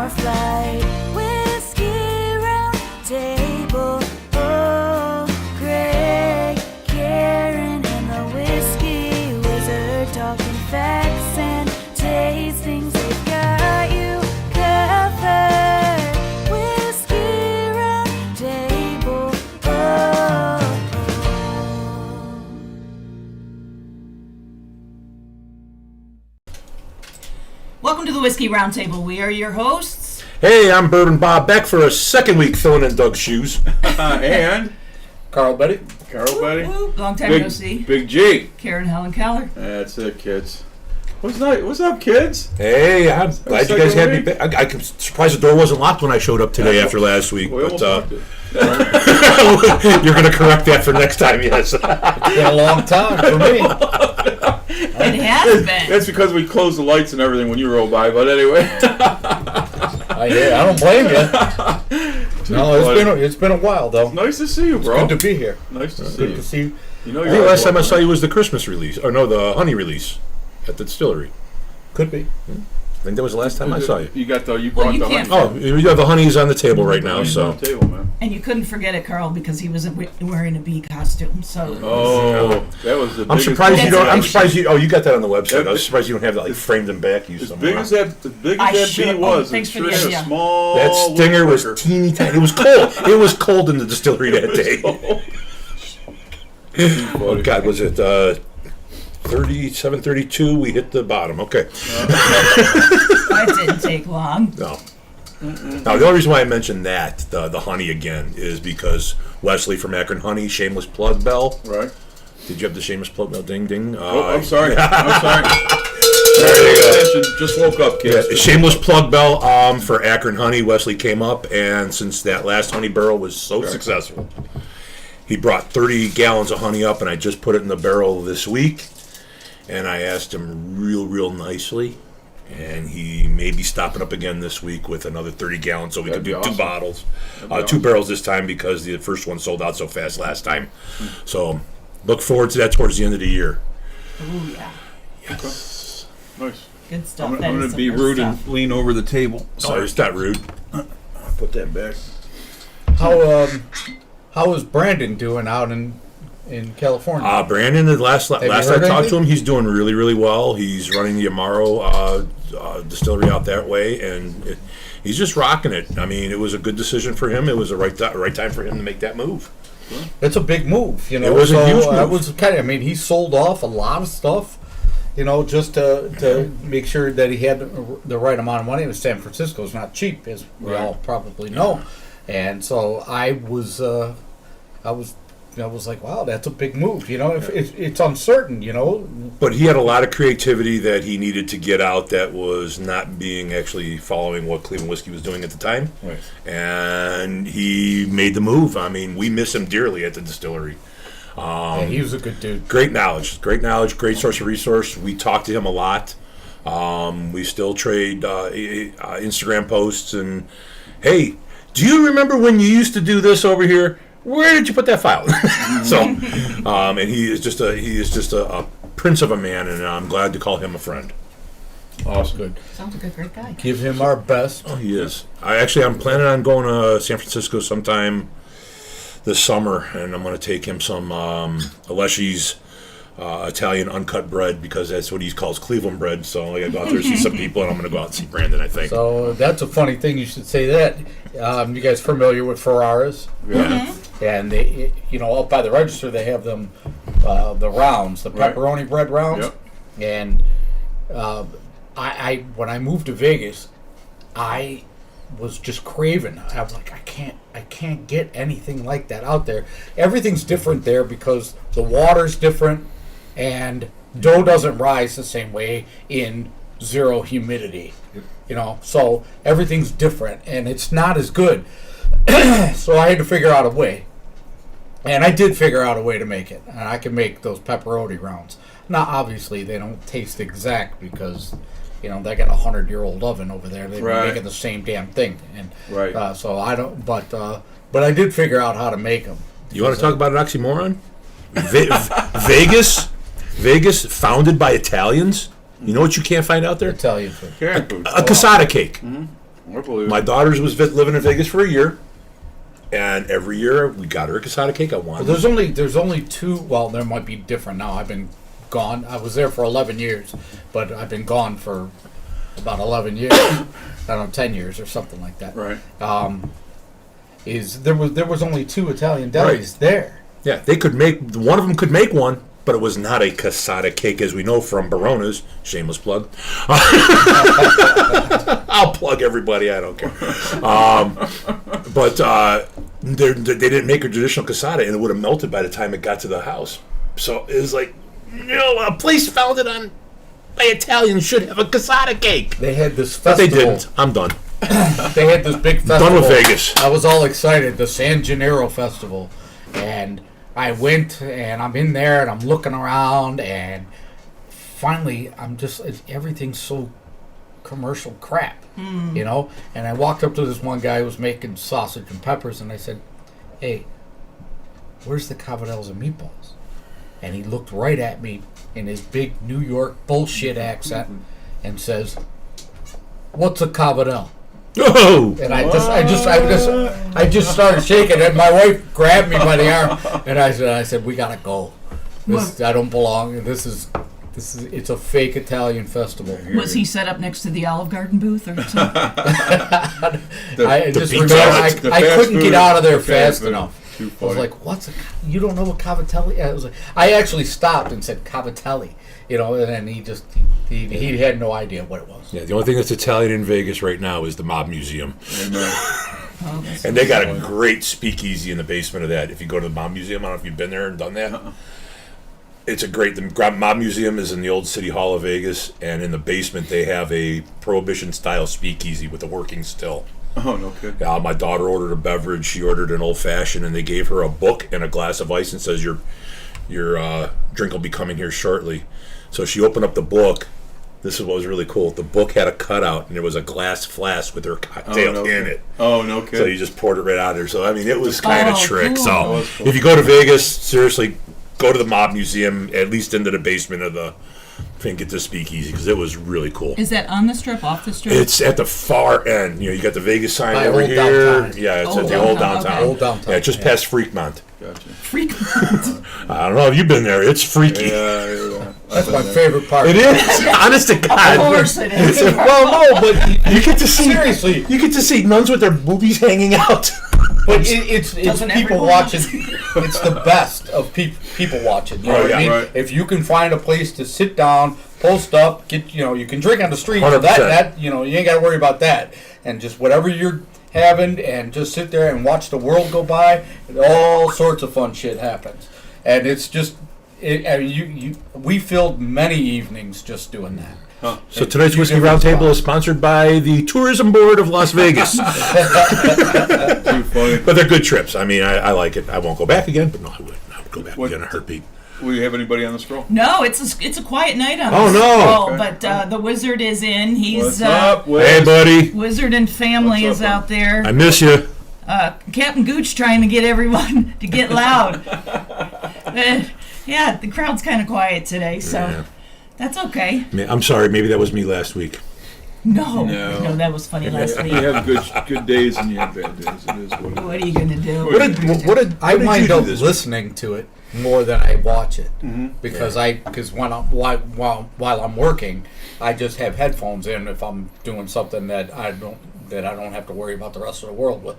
more flight. Whiskey round table. Oh, Greg, Karen, and the whiskey wizard talking facts and tastings. They've got you covered. Whiskey round table. Oh. Welcome to the Whiskey Roundtable. We are your hosts. Hey, I'm Bourbon Bob, back for a second week filling in Doug's shoes. And Carl Betty. Carol Betty. Woo, long time no see. Big G. Karen Helen Keller. That's it, kids. What's up, kids? Hey, I'm glad you guys had me second back. I'm surprised the door wasn't locked when I showed up today after last week. We almost But locked it. you're going to correct that for next time, yes. It's been a long time for me. It has been. That's because we closed the lights and everything when you rolled by. But anyway, I don't blame you. No, it's been a while though. nice to see you, bro. Good to be here. Nice to see Good you. to see you. You know, I think the last time I saw you was the Christmas release. Or no, the honey release at the distillery. Could be. I think that was the last time I saw you. You got the. You Well, brought you the can't- honey. Oh, you have the honeys on the table right now, Honey's so. on the table, man. And you couldn't forget it, Carl, because he wasn't wearing a bee costume. So Oh, that was the. I'm biggest surprised you don't. I'm That's surprised you. Oh, you got that on the website. Yeah, I was surprised you don't have that like framed and back you As somewhere. big as that I bee should- was, thanks it for sure the had idea. a small. That stinger was liquor. teeny tiny. It was cold. It was cold in the distillery that day. Oh God, was it 37:32? We hit the bottom. Okay. that didn't take long. No. Now the only reason why I mentioned that the honey again is because Wesley from Akron Honey, shameless plug bell. Right. Did you have the shameless plug bell? Ding ding. Oh, I'm sorry. I'm sorry. There you go. Just woke up, kids. Yeah, shameless plug bell for Akron Honey. Wesley came up, and since that last honey barrel was so successful, he brought 30 gallons of honey up, and I just put it in the barrel this week. And I asked him real nicely, and he may be stopping up again this week with another 30 gallons, so we That'd could do be two awesome. bottles, That'd be two awesome. barrels this time because the first one sold out so fast last time. So look forward to that towards the end of the year. Oh yeah, Yes. Nice. good stuff. I'm That going is to be some good rude stuff. and lean over the table. Oh, it's not rude. Put that back. How is Brandon doing out in California? Brandon, the last you I heard talked to anything? him, he's doing really well. He's running the Amaro distillery out that way, and he's just rocking it. I mean, it was a good decision for him. It was the right time for him to make that move. It's a big move, you know. It was a huge I move. was I mean, he sold off a lot of stuff, you know, just to make sure that he had the right amount of money. And San Francisco is not cheap, as we Right. all probably know, and so I was like, wow, that's a big move, you know. If it's uncertain, you know. But he had a lot of creativity that he needed to get out that was not being actually following what Cleveland Whiskey was doing at the time. Right. And he made the move. I mean, we miss him dearly at the distillery. Yeah, he was a good dude. Great knowledge, great source of resource. We talk to him a lot. We still trade Instagram posts and, hey, do you remember when you used to do this over here? Where did you put that file? So, and he is just a prince of a man, and I'm glad to call him a friend. Awesome. Good. Sounds like a great guy. Give him our best. Oh, he is. I'm planning on going to San Francisco sometime this summer, and I'm going to take him some Aleshi's Italian uncut bread because that's what he calls Cleveland bread. So I got to go out there and see some people, and I'm going to go out and see Brandon, I think. So that's a funny thing. You should say that. You guys familiar with Ferraras? Yeah. And they, you know, up by the register, they have them, the rounds, the Right. pepperoni bread rounds. Yep. And I when I moved to Vegas, I was just craving. I was like, I can't get anything like that out there. Everything's different there because the water's different, and dough doesn't rise the same way in zero humidity. You know, so everything's different, and it's not as good. So I had to figure out a way. And I did figure out a way to make it. And I can make those pepperoni rounds. Now, obviously, they don't taste exact because, you know, they got a 100-year-old oven over there. They've been Right. making the same damn thing. And Right. so I don't, but I did figure out how to make them. You want to talk about an oxymoron? Vegas, founded by Italians. You know what you can't find out there? Italian food. Karen food. A cassata cake. I believe My it. daughter's was living in Vegas for a year, and every year we got her a casada cake. I wanted. There's only two. Well, there might be different now. I've been gone. I was there for 11 years, but I've been gone for about 11 years. I don't know, 10 years or something like that. Right. There was only two Italian delis there. Yeah, they could make one of them could make one, but it was not a casada cake as we know from Barona's. Shameless plug. I'll plug everybody. I don't care. But they didn't make a traditional casada, and it would have melted by the time it got to the house. So it was like, a place founded on by Italians should have a casada cake. They had this But festival. they didn't. I'm done. They had this big festival. Done with Vegas. I was all excited, the San Gennaro Festival. And I went, and I'm in there, and I'm looking around, and finally, everything's so commercial crap, you know? And I walked up to this one guy who was making sausage and peppers, and I said, hey, where's the cavadellas and meatballs? And he looked right at me in his big New York bullshit accent and says, what's a cavadel? Oh, And I just started shaking, and my wife grabbed me by the arm, and I said, we gotta go. I don't belong. It's a fake Italian festival. Was he set up next to the Olive Garden booth or something? I just pizza remember Hut. The I fast couldn't get food- out of there the fast fast food. enough. Too I was funny. like, you don't know what cavatelli? I actually stopped and said cavatelli, you know, and then he had no idea what it was. yeah. The only thing that's Italian in Vegas right now is the Mob Museum, Amen. Oh, that's- and they got a great speakeasy in the basement of that. If you go to the Mob Museum, I don't know if you've been there and done that. It's a great. The Mob Museum is in the old City Hall of Vegas, and in the basement they have a Prohibition-style speakeasy with a working still. Oh, no kid. My daughter ordered a beverage. She ordered an old fashioned, and they gave her a book and a glass of ice and says your drink will be coming here shortly. So she opened up the book. This is what was really cool. The book had a cutout, and there was a glass flask with her cocktail no in kid. it. Oh, no kid. So you just poured it right out there. So I mean, it was kind of Oh, trick. cool. So That was cool. if you go to Vegas, seriously, go to the Mob Museum, at least into the basement of the thing, get the speakeasy because it was really cool. Is that on the strip, off the strip? It's at the far end. You get the Vegas sign By over old here. downtown. Yeah, it's Old at the old downtown, downtown. okay. Old downtown, Yeah, just yeah. past Freakmont. Gotcha. Frequent. I don't know if you've been there. It's freaky. Yeah. That's my favorite part. It is. Honest to Of God. course it is. Well, no, but you get to see Seriously. You get to see nuns with their boobies hanging out. But it's Doesn't people everyone watching. It's the best of people watching. You know Oh, what yeah. I mean? Right. If you can find a place to sit down, post up, you can drink on the street. So 100%. that you ain't got to worry about that. And just whatever you're having, and just sit there and watch the world go by. And all sorts of fun shit happens, and it's just. We filled many evenings just doing that. So tonight's Few Whiskey different Roundtable spots. is sponsored by the Tourism Board of Las Vegas. Too funny. But they're good trips. I mean, I like it. I won't go back again, but no, I would. I would go back What- again in a heartbeat. Will you have anybody on the stroll? No, it's a quiet night on Oh, the no. stroll, Okay. but the wizard is in. He's What's up, Wiz? Hey, buddy. Wizard and family What's is up, out there. I miss you. Captain Gooch trying to get everyone to get loud. Yeah, the crowd's kind of quiet today, so Yeah. that's okay. I'm sorry. Maybe that was me last week. No, No. that was funny last week. You have good days and you have bad days. It is what it is. What are you gonna do? What did I you wind do up this listening to it more than I watch it because when while I'm working, I just have headphones in if I'm doing something that I don't have to worry about the rest of the world with,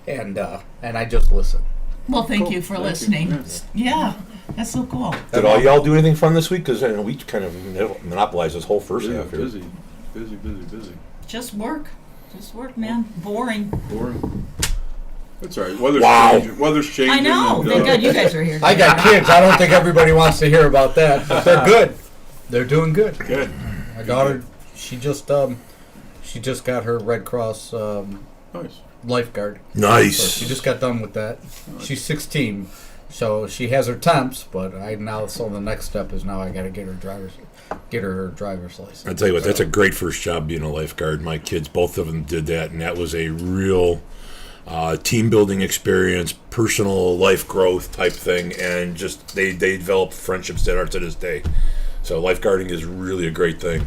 and I just listen. Well, thank you for listening. Yeah, that's so cool. Did all y'all do anything fun this week? Because we kind of monopolized this whole first half here. Busy. Just work, man. Boring. Boring. That's all right. Weather's Wow. changing. Weather's changing. I know. and, Thank God you guys are here. I got kids. I don't think everybody wants to hear about that, but they're good. They're doing good. Good. My daughter, she just got her Red Cross Nice. lifeguard. So Nice. she just got done with that. She's 16, so she has her temps. But so the next step is now I got to get her driver's license. I tell you what, that's a great first job being a lifeguard. My kids, both of them did that, and that was a real team building experience, personal life growth type thing, and just they developed friendships that are to this day. So lifeguarding is really a great thing.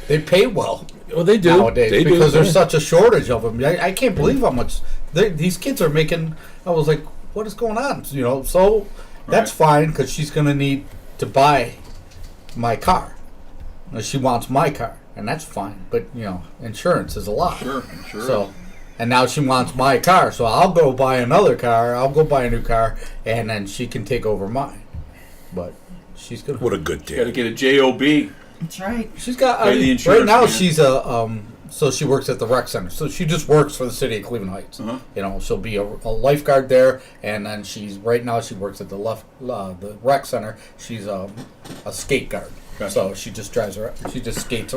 They pay well Well, they do. nowadays They because do. there's such a shortage of them. I can't believe how much these kids are making. I was like, what is going on? You know, so that's fine because she's going to need to buy my car. She wants my car, and that's fine. But you know, insurance is a lot. Sure. So, and now she wants my car, so I'll go buy another car. I'll go buy a new car, and then she can take over mine. But she's gonna. What a good Got to dad. get a job. That's right. She's got. Pay the right insurance, now, man. she's a. So she works at the rec center. So she just works for the city of Cleveland Heights. Uh-huh. You know, she'll be a lifeguard there, and then she works at the rec center. She's a skate guard. Gotcha. So she just drives around. She just skates.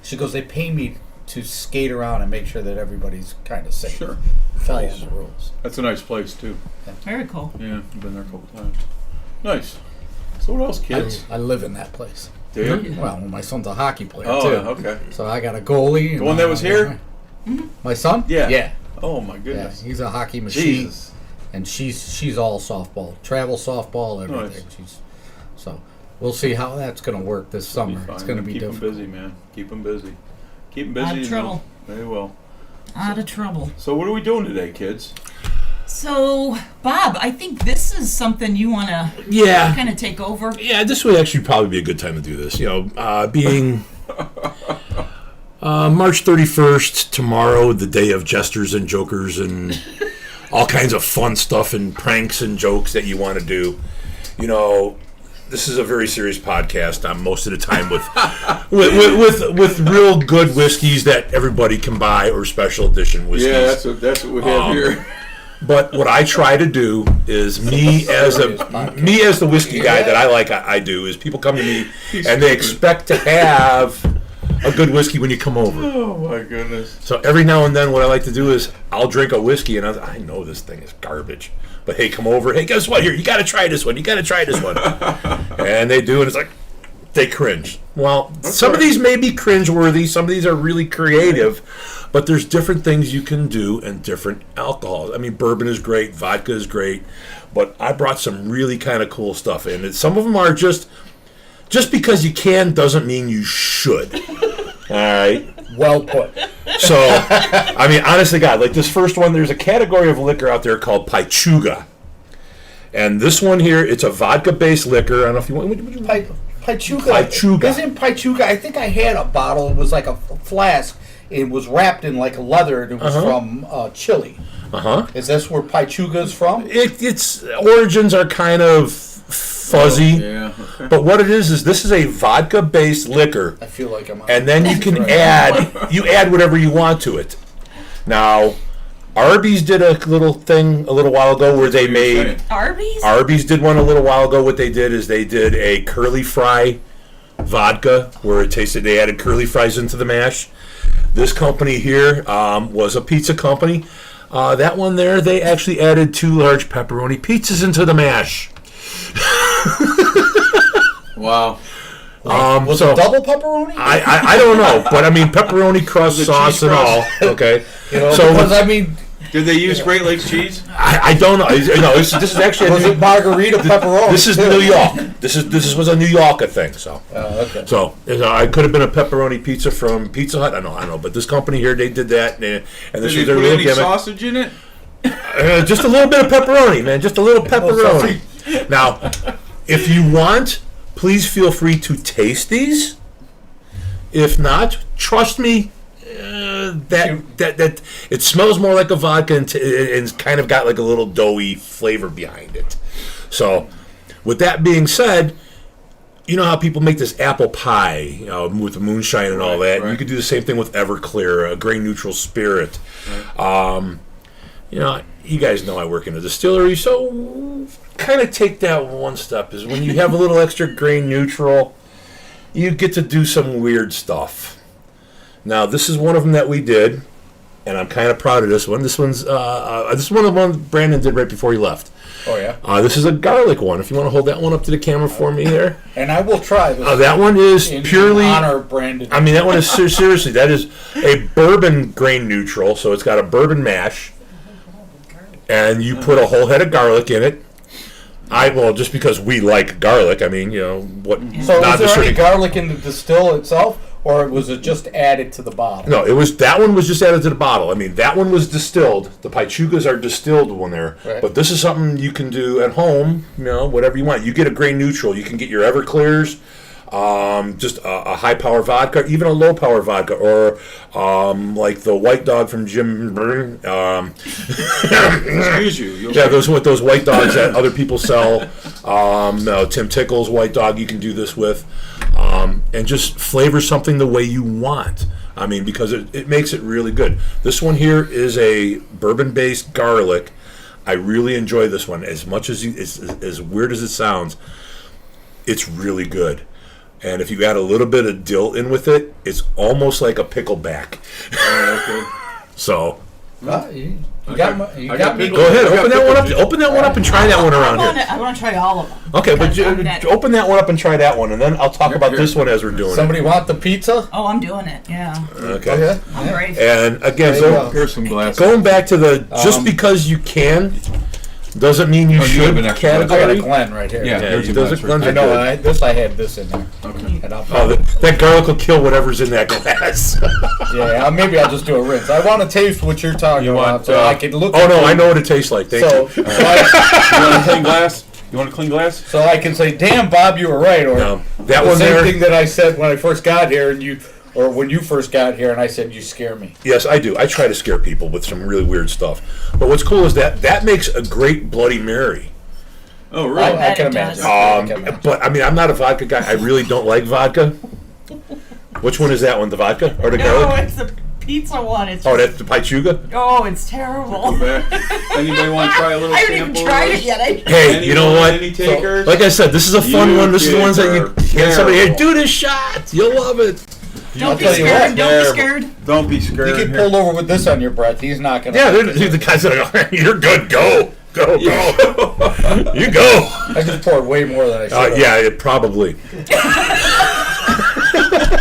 She goes. They pay me to skate around and make sure that everybody's kind of safe. Sure. Follow Nice. the rules. That's a nice place too. Very cool. Yeah, I've been there a couple times. Nice. So what else, kids? I live in that place. Do you? Well, my son's a hockey player Oh, too. okay. So I got a goalie. The one that was here? My son? Yeah. Yeah. Oh my Yeah. goodness. He's a hockey machine. Jesus. And she's all softball, travel softball, everything. Nice. So we'll see how that's going to work this summer. It's going to be Keep them difficult. busy, man. Keep them busy. Keep them busy. Out of and trouble. They will. Out of trouble. So what are we doing today, kids? So, Bob, I think this is something you want to Yeah. kind of take over. Yeah, this would actually probably be a good time to do this. You know, being March 31st, tomorrow, the day of jesters and jokers and all kinds of fun stuff and pranks and jokes that you want to do. You know, this is a very serious podcast. Most of the time with with real good whiskeys that everybody can buy or special edition whiskeys. Yeah, that's what we have here. But what I try to do is me as the whiskey guy that I like, I do is people come to me and they expect to have a good whiskey when you come over. Oh my goodness. So every now and then, what I like to do is I'll drink a whiskey and I know this thing is garbage, but hey, come over. Hey, guess what? Here, you got to try this one. You got to try this one. And they do, and it's like they cringe. Well, some of these may be cringeworthy. Some of these are really creative. But there's different things you can do and different alcohols. I mean, bourbon is great, vodka is great, but I brought some really kind of cool stuff in. And some of them are just because you can doesn't mean you should. All right. Well put. So, I mean, honestly, God, like this first one, there's a category of liquor out there called Pachuga. And this one here, it's a vodka-based liquor. I don't know if you want. Pachuga. Pachuga. Isn't Pachuga? I think I had a bottle. It was like a flask. It was wrapped in like leather. And it was from Chile. Is this where Pachuga's from? Its origins are kind of fuzzy. Yeah. Okay. But what it is this is a vodka-based liquor. I feel like I'm. And then you can add whatever you want to it. Now, Arby's did a little thing a little while ago where they made Arby's? Arby's did one a little while ago. What they did is they did a curly fry vodka where it tasted. They added curly fries into the mash. This company here was a pizza company. That one there, they actually added 2 large pepperoni pizzas into the mash. Wow. Was so it double pepperoni? I don't know, but I mean pepperoni crust sauce and all. Okay, You know, so because I mean, Did they use Great Lakes cheese? I don't know. No, this is actually was it margarita pepperoni? this is New York. This was a New Yorker thing. So. Okay. So I could have been a pepperoni pizza from Pizza Hut. I don't know, but this company here, they did that, and this Did was they their put little any gimmick. sausage in it? Just a little bit of pepperoni, man. Just a little pepperoni. Now, if you want, please feel free to taste these. If not, trust me, that it smells more like a vodka and it's kind of got like a little doughy flavor behind it. So, with that being said, you know how people make this apple pie, you know, with the moonshine and all that. Right. You could do the same thing with Everclear, a grain neutral spirit. You know, you guys know I work in a distillery, so kind of take that one step. Is when you have a little extra grain neutral, you get to do some weird stuff. Now, this is one of them that we did, and I'm kind of proud of this one. This is one of the ones Brandon did right before he left. Oh yeah. This is a garlic one. If you want to hold that one up to the camera for me there. And I will try this. That one is in purely. honor of Brandon. I mean, that one is seriously. That is a bourbon grain neutral, so it's got a bourbon mash, and you put a whole head of garlic in it. Just because we like garlic. I mean, you know what? So not is there any necessarily- garlic in the distill itself, or was it just added to the bottle? No, that one was just added to the bottle. I mean, that one was distilled. The Pichugas are distilled one there. Right. But this is something you can do at home, whatever you want. You get a grain neutral. You can get your Everclears, just a high power vodka, even a low power vodka, or like the White Dog from Jim Byrne. Excuse you. Yeah, those white dogs that other people sell. Tim Tickle's White Dog you can do this with. And just flavor something the way you want. I mean, because it makes it really good. This one here is a bourbon-based garlic. I really enjoy this one. As much as weird as it sounds, it's really good. And if you add a little bit of dill in with it, it's almost like a pickleback. So... You got me. Go ahead, open that one up. Open that one up and try that one around here. I want to try all of them. Okay, but Because I'm that- open that one up and try that one, and then I'll talk about here. this one as we're doing Somebody want the pizza? Oh, I'm doing it. Yeah. it. Okay. I'm brave. And again, There you so go. Here's some glasses. going back to the just because you can doesn't mean you Oh, you should have an extra I got a category. Glen right here. Yeah. Yeah, There's those a are glass I know. good. I had this in there. Okay. And I'll Oh, that garlic will kill whatever's in that glass. yeah, maybe I'll just do a rinse. I want to taste what you're talking about, want, so I can look. Oh no, at I it. know what it tastes like. Thank So, you. so, You want a clean glass? You want a clean glass? so I can say, "Damn, Bob, you were right," or No, that the one same there. thing that I said when I first got here, or when you first got here, and I said, "You scare me." Yes, I do. I try to scare people with some really weird stuff. But what's cool is that makes a great Bloody Mary. Oh, I, really? I can it does. imagine. I can imagine. But I mean, I'm not a vodka guy. I really don't like vodka. Which one is that one? The vodka or the No, garlic? it's the pizza one. It's Oh, just, that's the Pichuga. oh, it's terrible. Back. Anybody want to try a little I haven't even sample? tried of it this? yet. Hey, you know what? Any takers? Like I said, this is a fun You one. This is the ones that you kids are get somebody. Hey, terrible. do this shot. You'll love it. Don't I'll be tell you scared. what, Don't be terrible. scared. Don't be scared. You get here. pulled over with this on your breath. He's not gonna. Yeah, they're the guys that are. You're good. Go. You go. I just poured way more than I should. have. Yeah, it probably.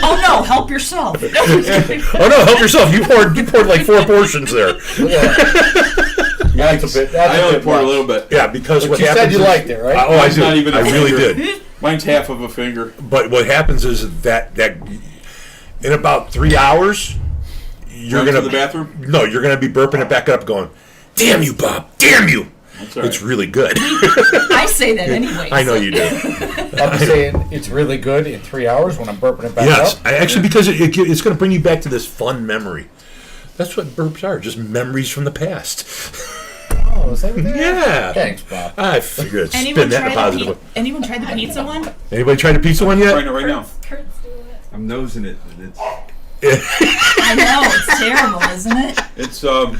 Oh no, help yourself. Oh no, help yourself. You poured like 4 portions there. Look at that. That's a bit. That's I a only bit poured a much. little bit. Yeah, because But what you said happens you is- liked it, right? Oh, I Mine's do. not even a I really finger. did. Mine's half of a finger. But what happens is that in about 3 hours, you're Run gonna to the bathroom? No, you're gonna be burping it back up, going, "Damn you, Bob! Damn you!" That's all right. It's really good. I say that anyway. I know you do. I'm saying it's really good in 3 hours when I'm burping it back Yes, up. I actually because it's going to bring you back to this fun memory. That's what burps are, just memories from the past. Oh, is that what that is? Yeah. Thanks, Bob. I figured spin Anyone that in a try positive way. anyone tried the pizza one? Anybody tried the pizza one yet? Trying it right now. I'm nosing it, and it's I know it's terrible, isn't it?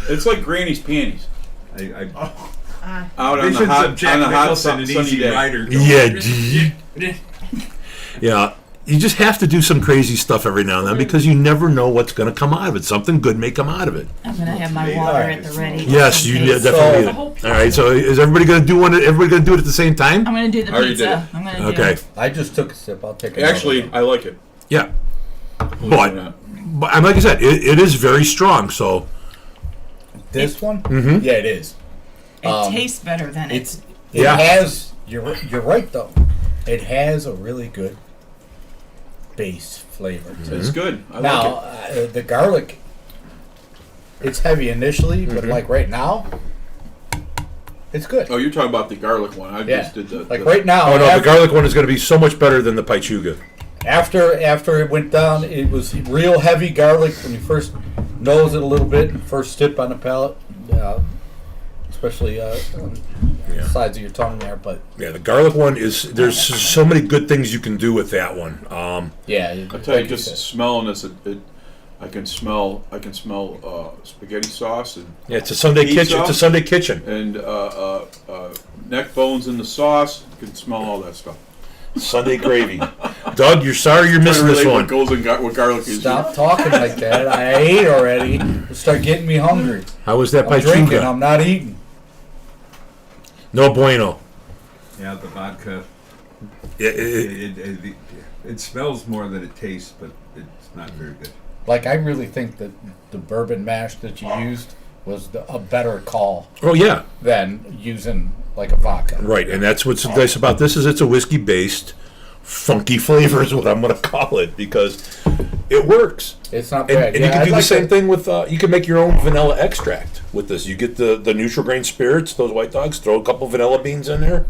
It's like Granny's panties. I Out on the visions hot, of Jack on a hot Nicholson and sunny Easy day. Rider. Yeah, you just have to do some crazy stuff every now and then because you never know what's going to come out of it. Something good may come out of it. I'm gonna have my water at the ready. Yes, just you in case. definitely. All right, so is everybody going to do one? Everybody going to do it at the same time? I'm gonna do the I already pizza. did it. I'm gonna do Okay. it. I just took a sip. I'll take another Actually, one. I like it. Yeah, Believe it or but not. I'm like I said, it is very strong. So This one? Mhm. Yeah, it is. It tastes better than it. It Yeah. has. You're right though. It has a really good base flavor. To It's it. good. I Now like the garlic. It's heavy initially, but like right now, it's good. it. Oh, you're talking about the garlic one. I Yeah. just did the. Like the- right now, oh no, the after, garlic one is going to be so much better than the Pichuga. after it went down, it was real heavy garlic when you first nose it a little bit and first sip on the palate, especially on the sides of your tongue there. But Yeah, the garlic one is. There's so many good things you can do with that one. yeah, I tell you, like just said. smelling this, I can smell spaghetti sauce Yeah, it's a Sunday Pizza. kitchen. It's a Sunday kitchen. and neck bones in the sauce. You can smell all that stuff. Sunday gravy. Doug, you're sorry you're missing this Relate one. what goes in what garlic is. Stop talking like that. I ate already. Start getting me hungry. How was that I'm drinking. Pichuga? I'm not eating. No bueno. Yeah, the vodka. It- It smells more than it tastes, but it's not very good. Like I really think that the bourbon mash that you used was a better call oh yeah, than using like a vodka. right. And that's what's nice about this is it's a whiskey based, funky flavor is what I'm going to call it because it works. It's not And, bad. and you can I'd do the like same to- thing with, you can make your own vanilla extract with this. You get the neutral grain spirits, those White Dogs, throw a couple vanilla beans in there.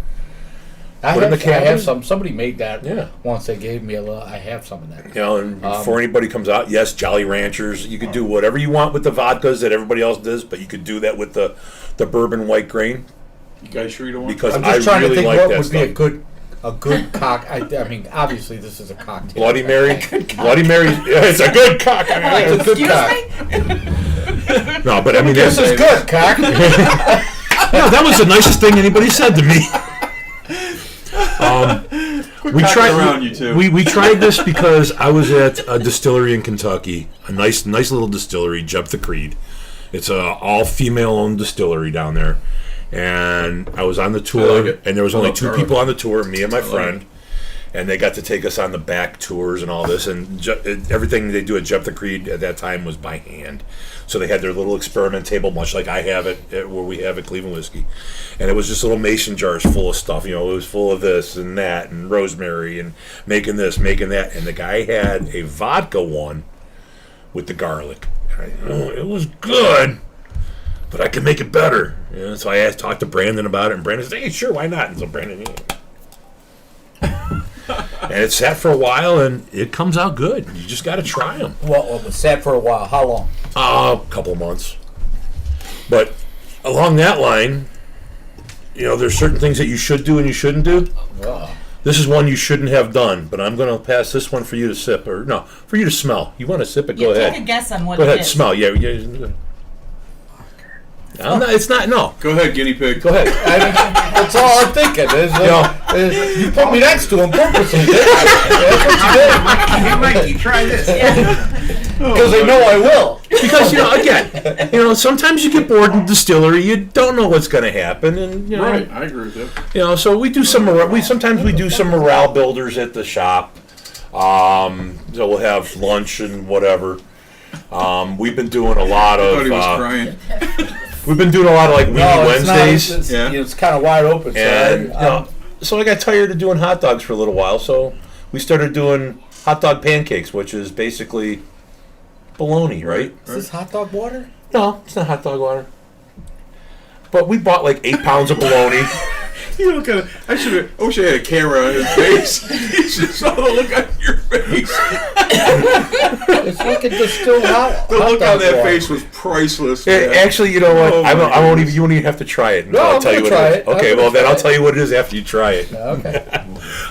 I put in have, the I have cabinet. some. Somebody made that. Yeah. Once they gave me a little. I have some of that. You know, and before anybody comes out, yes, Jolly Ranchers. You could do whatever you want with the vodkas that everybody else does, but you could do that with the bourbon white grain You guys sure you don't want? because I'm I just trying really to think like what that would stuff. be a good cock. I mean, obviously this is a cocktail. Bloody Mary, Bloody Mary. Yeah, it's a good cock. It's a good Excuse cock. me? No, but I mean, This is good cock. no, that was the nicest thing anybody said to me. We cocking tried. around, you two. We tried this because I was at a distillery in Kentucky, a nice little distillery, Jephthah Creed. It's a all female owned distillery down there, and I was on the tour, like it. and there was I only love two garlic. people on the tour, me and my like friend. And they got to take us on the back tours and all this, and everything they do at Jephthah Creed at that time was by hand. So they had their little experiment table, much like I have it where we have at Cleveland Whiskey, and it was just little mason jars full of stuff. You know, it was full of this and that, and rosemary, and making this, making that. And the guy had a vodka one with the garlic. And it was good, but I can make it better. You know, so I talked to Brandon about it, and Brandon said, "Hey, sure, why not?" And so Brandon. And it sat for a while, and it comes out good. You just got to try them. Well, it was sat for a while. How long? A couple of months. But along that line, you know, there's certain things that you should do and you shouldn't do. This is one you shouldn't have done, but I'm going to pass this one for you to sip, or no, for you to smell. You want to sip it? Go Yeah, ahead. take a guess on what Go it ahead, is. smell. Yeah. I'm not, it's not. No. Go ahead, guinea pig. Go ahead. That's all I'm thinking. You put me next to him purposely. That's what you did. Hey, Mikey, try this. Because they know I will. Because again, sometimes you get bored in distillery. You don't know what's going to happen, and Right, I agree with you. So we do some. Sometimes we do some morale builders at the shop. So we'll have lunch and whatever. We've been doing a lot I thought he was of. crying. We've been doing a lot of like Weedy Wednesdays. It's, Yeah. it's kind of wide open. And So so I got tired of doing hot dogs for a little while, so we started doing hot dog pancakes, which is basically bologna, right? is this hot dog water? No, it's not hot dog water. But we bought like 8 pounds of bologna. You look at it. I wish I had a camera on his face. You should saw the look on your face. It's like a distilled hot, The hot look dog on that water. face was priceless. man. Actually, you know what? Oh, I my won't even. goodness. You won't even have to try it. No, I'll I'm tell you gonna what try it is. it. I'm Okay, gonna well then try I'll it. tell you what it is after you try it. Okay.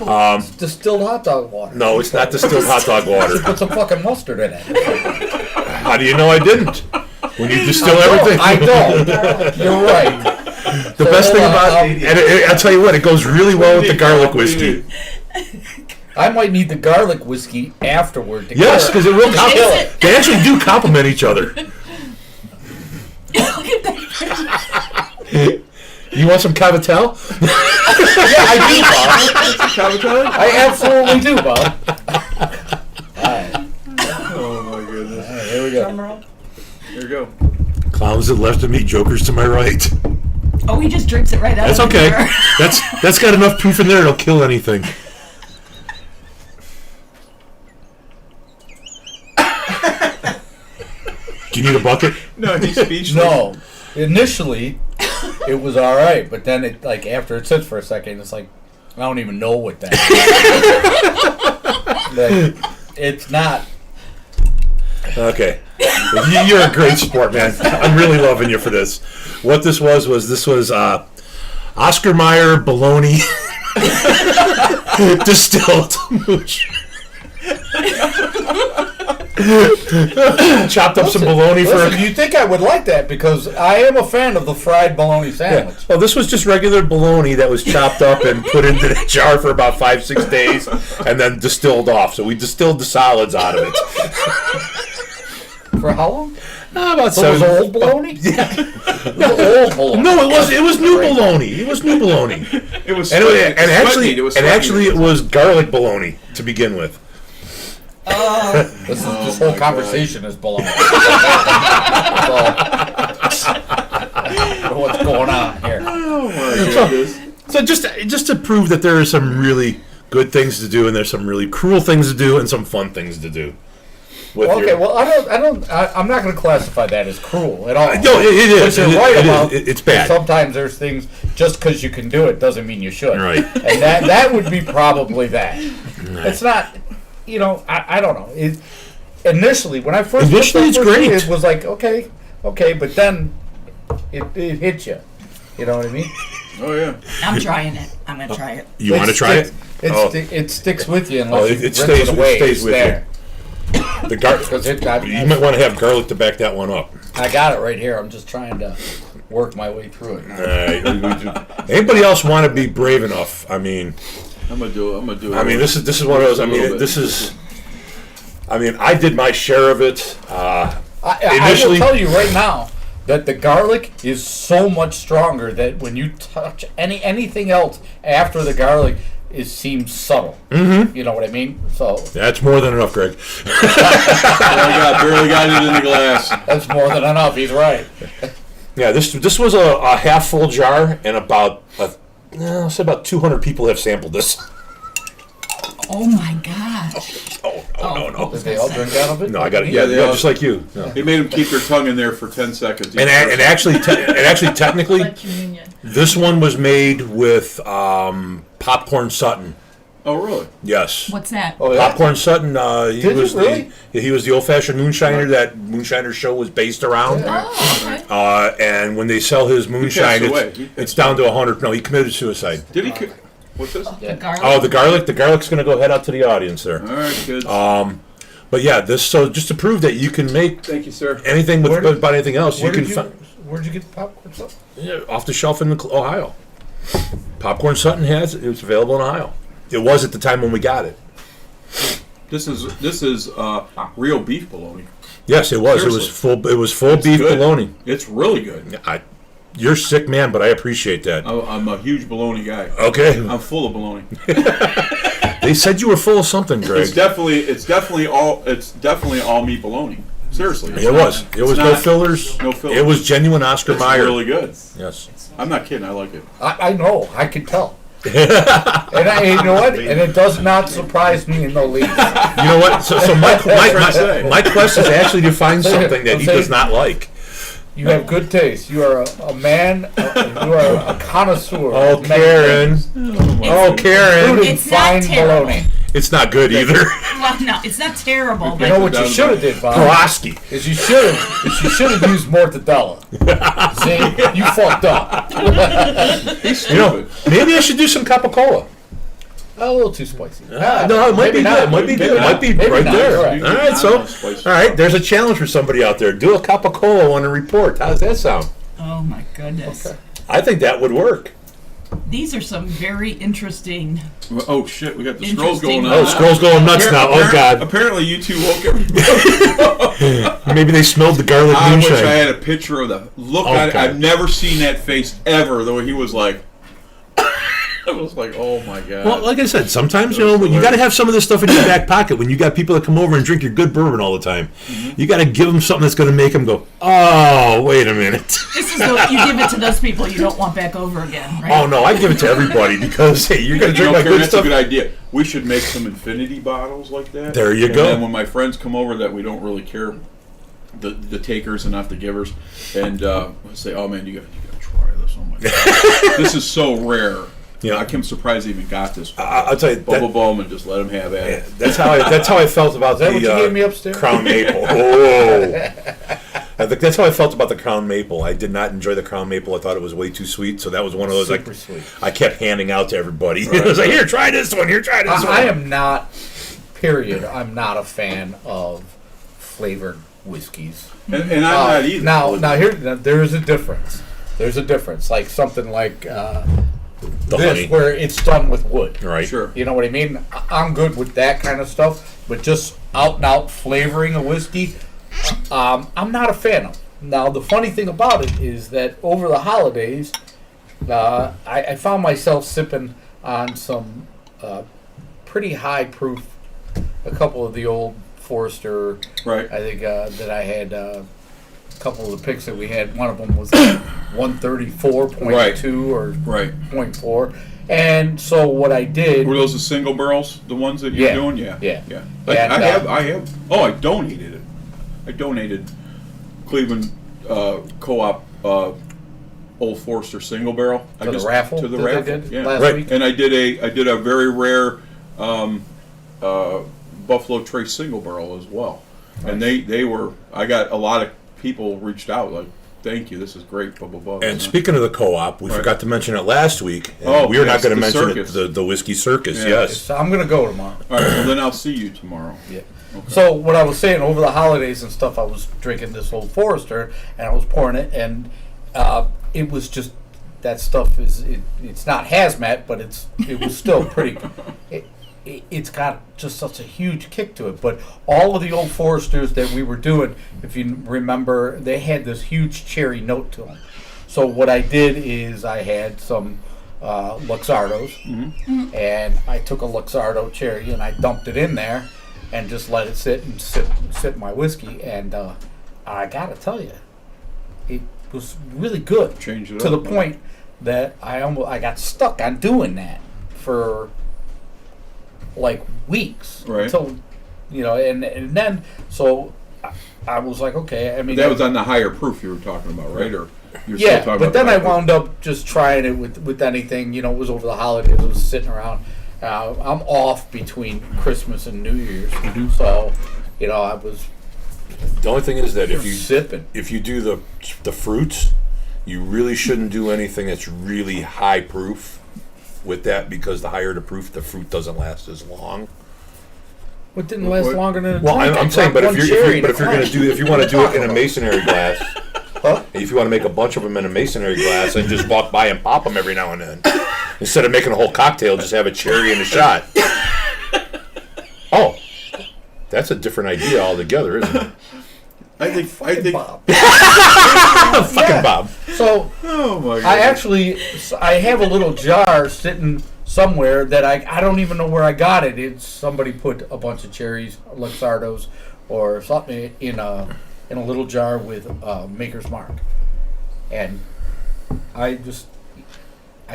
It's distilled hot dog water. No, it's not distilled hot dog water. Put some fucking mustard in it. How do you know I didn't? When you distill everything. I don't. You're right. The best thing hold on, about and I'll tell you what, it goes really well with the garlic whiskey. I might need the garlic whiskey afterward. To Yes, because it will Is complement. it- They actually do complement each other. Look at that. You want some Cavatel? Yeah, I do, Bob. I absolutely do, Bob. Oh my goodness. All right, here we go. Here we go. Clowns to the left of me, jokers to my right. Oh, he just drinks it right out That's of the okay. jar. That's got enough proof in there. It'll kill anything. Do you need a bucket? No, he's speechless. No, initially it was all right, but then it like after it sits for a second, it's like I don't even know what that is. Like, it's not. Okay. You're a great sport, man. I'm really loving you for this. What this was Oscar Mayer bologna distilled mooch. Chopped up some bologna for Listen, you think I would like that because I am a fan of the fried bologna sandwich. Well, this was just regular bologna that was chopped up and put into the jar for about 5-6 days and then distilled off. So we distilled the solids out of it. For how long? About So it was 7. old bologna? It was old bologna. No, it was new bologna. It was new bologna. It was And, sweaty. actually it was garlic bologna to begin with. This whole conversation is bologna. So, what's going on here? Oh my goodness. So just to prove that there are some really good things to do and there's some really cruel things to do and some fun things to do. with Okay, your. well, I'm not going to classify that as cruel at all. No, it is. But you're It- right it is. about It's bad. Sometimes there's things just because you can do it doesn't mean you should. Right. And that would be probably that. It's not. I don't know. Initially, when I first Initially, looked it's at it, great. it was like okay, but then it hit you. You know what I mean? Oh yeah. I'm trying it. I'm gonna try it. You want to try it? Oh. It sticks with you unless It you rinse stays- it away. it stays It's with you. there. The gar- Because You might want to have garlic to back that one up. I got it right here. I'm just trying to work my way through it. Anybody else want to be brave enough? I mean, I'm gonna do it. I mean, this is one of those. I mean, this is. I mean, I did my share of it. I Initially- will tell you right now that the garlic is so much stronger that when you touch anything else after the garlic, it seems subtle. Mm-hmm. You know what I mean? So That's more than enough, Greg. barely got it in the glass. that's more than enough. He's right. Yeah, this was a half full jar, and about I'll say about 200 people have sampled this. Oh my gosh. No. Did they all drink out of it? No, I got it. Yeah, Yeah, they yeah, all- just like you. No. He made them keep their tongue in there for 10 seconds. And actually, technically, Like communion. this one was made with Popcorn Sutton. Oh really? Yes. What's that? Oh, yeah. Popcorn Sutton. He Did was you really? he was the old-fashioned moonshiner that Moonshiner show was based around. Oh, okay. And when they sell his moonshine, passed away. it's, He it's down to 100. No, he committed suicide. Did he? What's this? The garlic. Oh, the garlic. The garlic's going to go head out to the audience there. All right, good. But yeah, so just to prove that you can make Thank you, sir. anything with Where did- about anything else, you Where can did you, find where'd you get the popcorn stuff? off the shelf in Ohio. Popcorn Sutton has it. It was available in Ohio. It was at the time when we got it. This is real beef bologna. Yes, it was. Seriously. It was full It's beef good. bologna. It's really good. You're a sick man, but I appreciate that. I'm a huge bologna guy. Okay. I'm full of bologna. They said you were full of something, Greg. It's definitely all meat bologna. Seriously. It was. It was no not- fillers. no fillers. It was genuine Oscar It's Mayer. really good. Yes. I'm not kidding. I like it. I know. I can tell. And you know what? And it does not surprise me in the least. You know what? So my quest is actually to find something that he does not like. You have good taste. You are a man. You are a connoisseur. Oh, of many Karen. things, Oh, Karen. including It's not fine terrible. bologna. It's not good either. Well, no, it's not terrible, You but know what you should have did, Bob? Pulaski. Is you should have used mortadella. See, you fucked up. You know, maybe I should do some Capicola. A little too spicy. No, it might be good. It might be good. It might be Maybe right not. there. All right. All right, so all right. There's a challenge for somebody out there. Do a Capicola on a report. How does that sound? oh my goodness. Okay. I think that would work. These are some very interesting. Oh shit, we got the scrolls Interesting. going on. Oh, scroll's going nuts now. Oh God. Apparently you two woke everybody. Maybe they smelled the garlic I wish I moonshine. had a picture of the look. Oh, God. I've never seen that face ever. Though he was like, I was like, oh my god. Well, like I said, sometimes you got to have some of this stuff in your back pocket. When you got people that come over and drink your good bourbon all the time, you got to give them something that's going to make them go, "Oh, wait a minute." This is the you give it to those people you don't want back over again, right? Oh no, I give it to everybody because hey, you're going to You drink know, my Karen, good that's stuff. a good idea. We should make some infinity bottles like that. There you and go. Then when my friends come over that we don't really care, the takers and not the givers, and say, "Oh man, you got to try this. Oh my god, this is so rare." Yeah. I'm surprised they even got this. I'll tell you, Bubble Bowman, just let them have at it. that's how I felt about that the what you gave me upstairs? Crown Maple. Oh, I think that's how I felt about the Crown Maple. I did not enjoy the Crown Maple. I thought it was way too sweet. So that was one of those Super sweet. I kept handing out to everybody. I was like, "Here, try this one. Here, try this one." I am not. Period. I'm not a fan of flavored whiskeys. And I'm not either. Now there is a difference. There's a difference. Like something like The this, honey. where it's done with wood. Right. Sure. You know what I mean? I'm good with that kind of stuff, but just out and out flavoring a whiskey, I'm not a fan of. Now, the funny thing about it is that over the holidays, I found myself sipping on some pretty high proof, a couple of the old Forester. Right. I think that I had a couple of the picks that we had. One of them was 134.2 or Right. 0.4, And so what I did, Were those the single barrels, the ones that you're Yeah. doing? Yeah. Yeah. Yeah. And, I have. Oh, I donated it. I donated Cleveland Co-op Old Forester single barrel. To the raffle To the that they raffle. did yeah. last Right. week. And I did a very rare Buffalo Trace single barrel as well. And they were. I got a lot of people reached out like, "Thank you, this is great." Blah blah blah. And speaking of the co-op, we Right. forgot to mention it last week. And Oh, we were not yes, going to the mention circus. it. The whiskey circus. Yeah. Yes. So I'm gonna go tomorrow. all right, well then I'll see you tomorrow. Yeah. So what I was saying, over the holidays and stuff, I was drinking this Old Forester and I was pouring it, and it was just, that stuff it's not hazmat, but it was still pretty. It's got just such a huge kick to it. But all of the Old Foresters that we were doing, if you remember, they had this huge cherry note to them. So what I did is I had some Luxardos, and I took a Luxardo cherry and I dumped it in there and just let it sit and sip my whiskey. And I gotta tell you, it was really good. Change it to up, the man. point that I got stuck on doing that for like weeks Right. until and then so I was like, okay, I mean, That was on the higher proof you were talking about, right? Or you're yeah, still talking but about then the I high proof? wound up just trying it with anything. It was over the holidays. I was sitting around. I'm off between Christmas and New Year's, Mm-hmm. so I was The only thing is that if you sipping. do the fruits, you really shouldn't do anything that's really high proof with that, because the higher the proof, the fruit doesn't last as long. It didn't last What? longer than a Well, drink. I I'm saying, dropped but one if cherry in you're a going to pint. if you want to do it in a masonry glass, Huh? if you want to make a bunch of them in a masonry glass and just walk by and pop them every now and then, instead of making a whole cocktail, just have a cherry and a shot. Oh, that's a different idea altogether, isn't it? I think. Bob. Fucking Bob. So Oh my god. I have a little jar sitting somewhere that I don't even know where I got it. It's somebody put a bunch of cherries, Luxardos, or something in a little jar with Maker's Mark, and I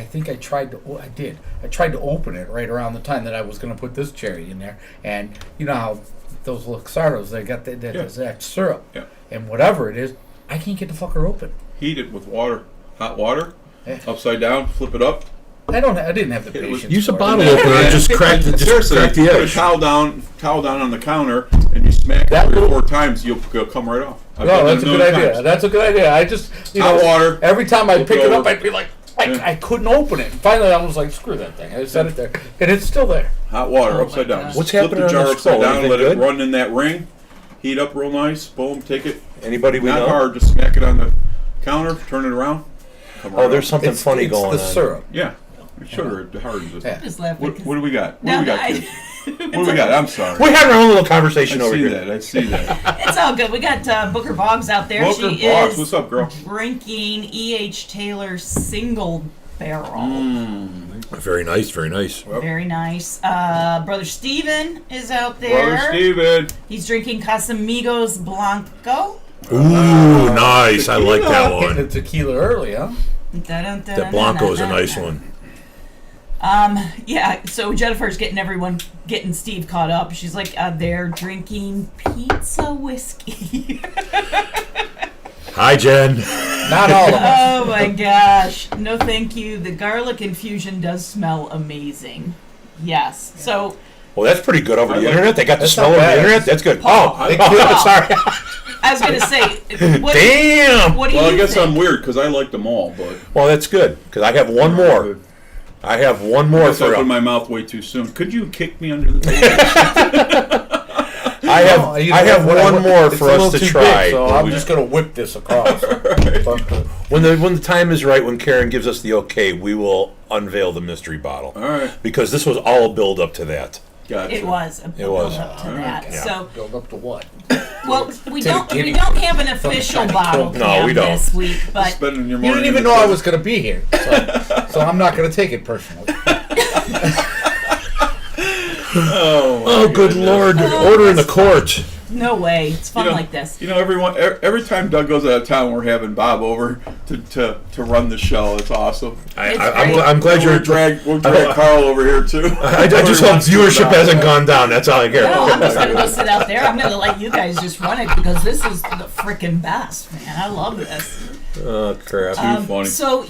think I tried to open it right around the time that I was going to put this cherry in there, and you know how those Luxardos, they got that exact syrup, Yeah. and whatever it is, I can't get the fucker open. Heat it with water, hot water, Yeah. upside down, flip it up. I didn't have the It was- patience. Use a for it. bottle opener and just crack the Seriously, crack the put a edge. towel down on the counter, and you smack That it 3 or little- 4 times, you'll come right off. I've No, done that's a that good million idea. times. That's a good idea. I just, Hot water, every time I flip pick it it up, over. I'd be like, Yeah. I couldn't open it. Finally, I was like, screw that thing. I set it there, and it's still there. Hot water, Oh my upside down. gosh. What's Flip happening the on jar this upside scroll? down, Anything let good? it run in that ring, heat up real nice, boom, take it. Anybody we Not know? hard, just smack it on the counter, turn it around. Come right Oh, there's off. something It's, funny it's going the on. syrup. Yeah, sugar hardens it. Yeah. Just laughing. What do we got? What No, do we got, I- kids? What do we got? I'm sorry. We're having our own little I conversation over see here. that. I see that. It's all good. We got Booker Boggs out there. Booker she Boggs, is what's up, girl? drinking E.H. Taylor's single barrel. Very nice, very nice. Very nice. Brother Steven is out there. Brother Steven. He's drinking Casamigos Blanco. Ooh, nice. I like that Hitting the one. tequila early, huh? That Blanco is a nice one. Yeah, so Jennifer's getting Steve caught up. She's like, they're drinking pizza whiskey. Hi, Jen. Not all of us. Oh my gosh. No thank you. The garlic infusion does smell amazing. Yes. So Well, that's pretty good over I the like internet. it. They got the That's smell not over the bad. internet. That's good. Paul, Oh, sorry. I was gonna say, what, Damn. what do Well, you I guess think? I'm weird because I like them all, but Well, that's good because I have one more. I have one I more guess I for. opened my mouth way too soon. Could you kick me under the table? I have Oh, you know I have what, one more it's for a us little to too try. Big, so I'm just gonna whip this across. When the time is right, when Karen gives us the okay, we will unveil the mystery bottle. All right, Because this was all a build up to that. gotcha. It was a It was. build up to that. Yeah. So, Build up to what? well, we To don't the we guinea don't pig. have an official trying to bottle kill- No, cam we don't. this week, but Spending your You morning didn't in even the know I tub. was gonna be here, so I'm not gonna take it personally. Oh, Oh, good goodness. Lord! Oh, Order in the that's court. No way. It's fun You know- like this. You know, every time Doug goes out of town, we're having Bob over to run the show. It's awesome. I'm glad We'll you're. drag Carl over here too. I just hope viewership hasn't gone down. That's all I care. No, I'm just gonna go sit out there. I'm gonna let you guys just run it because this is the freaking best, man. I love this. Oh crap! Funny. So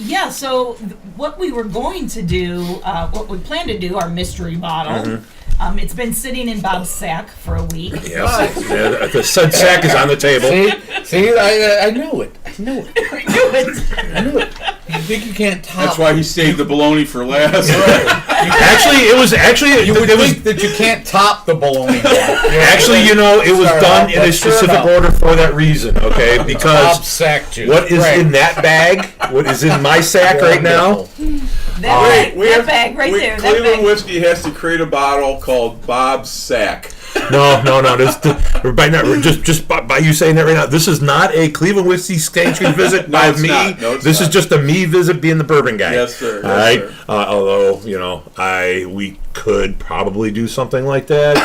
what we were going to do, what we plan to do, our mystery bottle. It's been sitting in Bob's sack for a week. Yes, yeah, the said sack is on the table. See, I knew it. I knew it. I knew it. You think you can't top? That's why he saved the bologna for last. Actually, it was You would think that you can't top the bologna. actually, you know, it was Start done off, in a let's stir it specific up. order for that reason. Okay, Bob's because sack juice. what is Right. in that bag, what is in my sack right now? That bag right there. That Cleveland bag. Whiskey has to create a bottle called Bob's Sack. No. Just by you saying that right now, this is not a Cleveland Whiskey Sanctuary visit No, by it's me. not. No, it's this is not. just a me visit being the bourbon guy. Yes, sir. All Yes, right. sir. Although we could probably do something like that.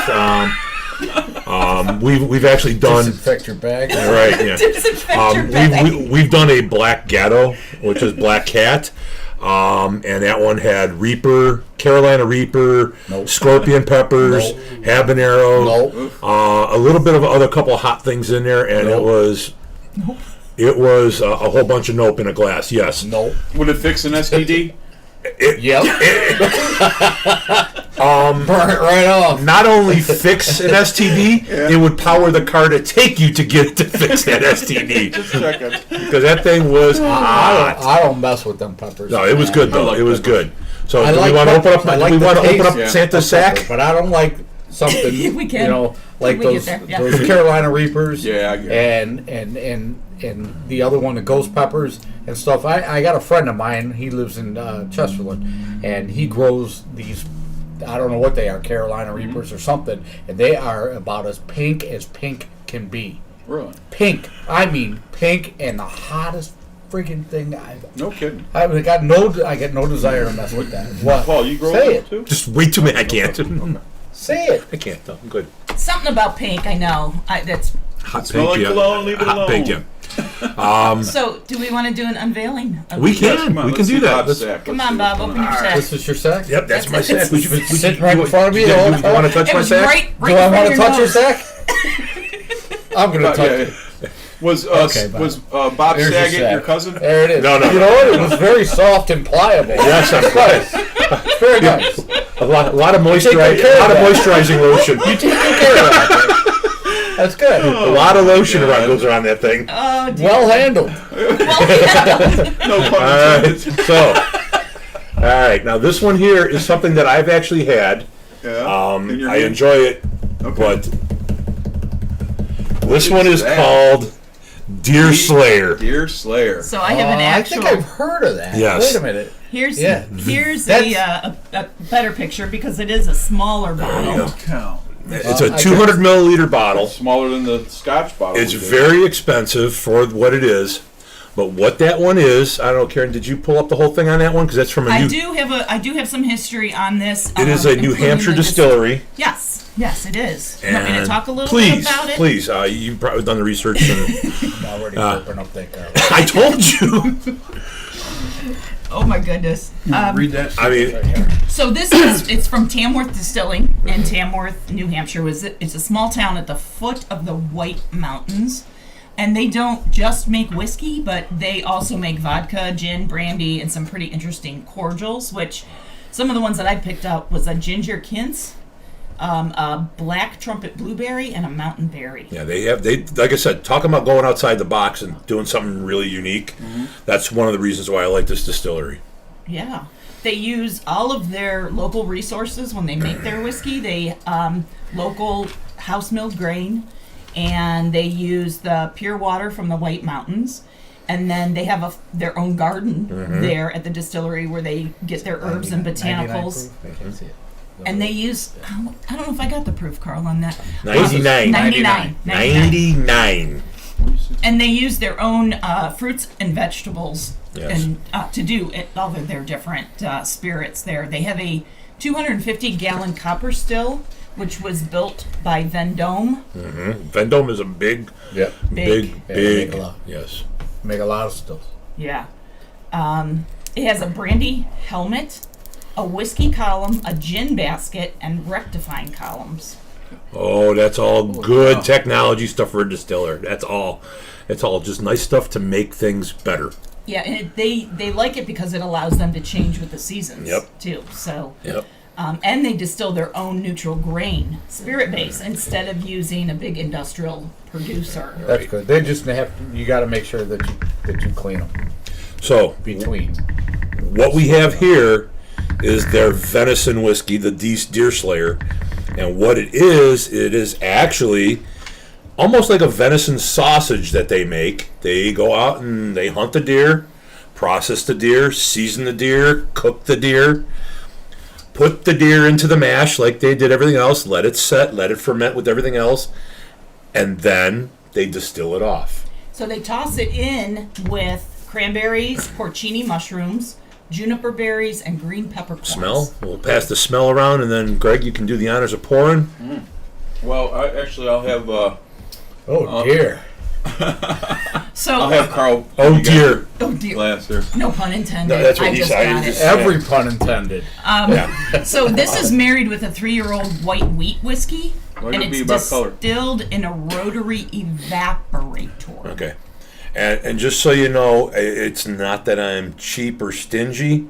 We've actually done. Disinfect your bag. Right. Yeah. Disinfect your bag. We've done a Black Gatto, which is Black Cat. And that one had Reaper, Carolina Reaper, Nope. Scorpion peppers, Nope. habanero, Nope. a little bit of other couple of hot things in there, and Nope. it was a whole bunch of nope in a glass. Yes. Nope. Would it fix an STD? Yep. Burn it right off. Not only fix an STD, it would power the car to take you to get to fix that STD Just checking. because that thing was hot. I don't mess with them peppers. No, it was good though. like It was peppers. good. So I do we like want to peppers. open up? I Do like we the want to open taste, up yeah. Santa's sack? But I don't like something. We can. You know, like We get those there, yeah. those Carolina Reapers. Yeah, I get it. And the other one, the ghost peppers and stuff. I got a friend of mine. He lives in Chesterland, and he grows these. I don't know what they are, Carolina Reapers or something, and they are about as pink can be. Really? Pink. I mean pink, and the hottest freaking thing I've. No kidding. I got no desire to mess with that. What? Paul, you grow Say up it. too? Just wait 2 minutes. I can't. Say it. I can't. No, I'm good. Something about pink, I know. That's Hot Smell like cologne, leave it Hot alone. pink, yeah. so. Do we want to do an unveiling? We Yes, can. come on, We let's can see do that. Bob's Let's- sack. Come Let's on, see Bob. what's Open going your on. sack. This is your sack. Yep, that's my That's- sack. Would you Sitting right in front of me the you whole time. want to touch It my was sack? right Do I in want to front touch of your nose. sack? I'm gonna Bob, touch yeah, it. Was Okay, Bob. Bob Here's your Saget your sack. cousin? There it is. No. You know what? It was very soft and pliable. Yes, of course. It's very nice. A lot of take moisturizing, good care of that. moisturizing lotion. You take good care of that. That's good. A lot of lotion goes around that thing. Oh, dear. Well handled. No pun All right. intended. So, all right. Now this one here is something that I've actually had. Yeah. In your I hand? enjoy it, Okay. but this one is that? called Deer Slayer. Deer Slayer. So I have an I actual. think I've heard of that. Yes. Wait a minute. Here's Yeah. here's That's- a better picture because it is a smaller bottle. Count. It's a I 200 milliliter bottle. Smaller than the Scotch bottle. It's we did. very expensive for what it is. But what that one is, I don't know, Karen, did you pull up the whole thing on that one? Because that's from a I new. do have some history on this. It is a New including Hampshire the distillery. Yes, it is. You want me to And talk a little please, bit about it? please, you've probably done the research. And I'm already open up that car. I told you. Oh my goodness. Read that. I mean, So this is it's from Tamworth Distilling in Tamworth, New Hampshire. It's a small town at the foot of the White Mountains, and they don't just make whiskey, but they also make vodka, gin, brandy, and some pretty interesting cordials. Which some of the ones that I picked up was a ginger quince, a black trumpet blueberry, and a mountain berry. yeah, they like I said, talking about going outside the box and doing something really unique. That's one of the reasons why I like this distillery. Yeah. They use all of their local resources when they make their whiskey. They local house milled grain, and they use the pure water from the White Mountains. And then they have their own garden there at the distillery where they get their herbs and botanicals. I can't see it. And they use, I don't know if I got the proof, Carl, on that. 99. 99. 99. And they use their own fruits and vegetables Yes. and to do it, all of their different spirits there. They have a 250-gallon copper still, which was built by Vendome. Vendome is a big, Yeah. big, Big. big. Make a lot. Yes. Make a lot of stuff. Yeah. It has a brandy helmet, a whiskey column, a gin basket, and rectifying columns. Oh, that's all good wow. technology stuff for a distiller. That's all. It's all just nice stuff to make things better. Yeah, and they like it because it allows them to change with the seasons. Yep. Too. So. Yep. And they distill their own neutral grain spirit base instead of using a big industrial producer. That's good. They just have. You got to make sure that you clean them So between. what we have here is their venison whiskey, the Deer Slayer, and what it is actually almost like a venison sausage that they make. They go out and they hunt the deer, process the deer, season the deer, cook the deer, put the deer into the mash like they did everything else, let it set, let it ferment with everything else, and then they distill it off. So they toss it in with cranberries, porcini mushrooms, juniper berries, and green peppercorns. Smell? We'll pass the smell around, and then Greg, you can do the honors of pouring. Well, I'll have Oh dear. So, I'll have Carl. Oh dear. oh dear, Glass there. no pun intended. No, that's what I he just said. got He it. just- Every pun intended. So this is married with a 3-year-old white wheat whiskey, Why and would it be it's about color? distilled in a rotary evaporator. Okay. And just so you know, it's not that I'm cheap or stingy.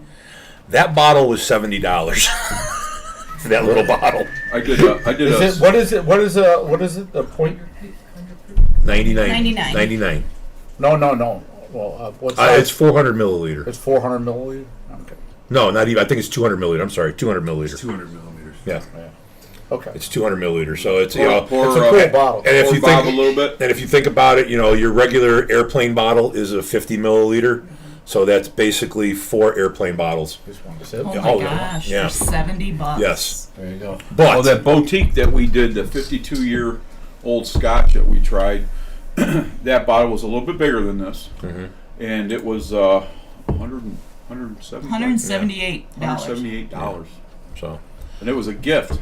That bottle was $70. That little bottle. I did. Is it? What is it? What is it? The point? 99. 99. 99. No. Well, what's It's 400 milliliter. It's 400 milliliter. Okay. No, not even. I think it's 200 milliliter. I'm sorry, 200 milliliter. 200 millimeters. Yeah, Okay. it's 200 milliliter. So it's, you know, Pour, It's a cool bottle. and if pour you Bob think a little bit. and if you think about it, you know, your regular airplane bottle is a 50 milliliter. So that's basically 4 airplane bottles. Just one sip. Oh Yeah, my oh, yeah. gosh, Yeah. for $70. Yes, There you go. but Well, that boutique that we did, the 52-year-old Scotch that we tried, that bottle was a little bit bigger than this, and it was $178. $178. so. And it was a gift.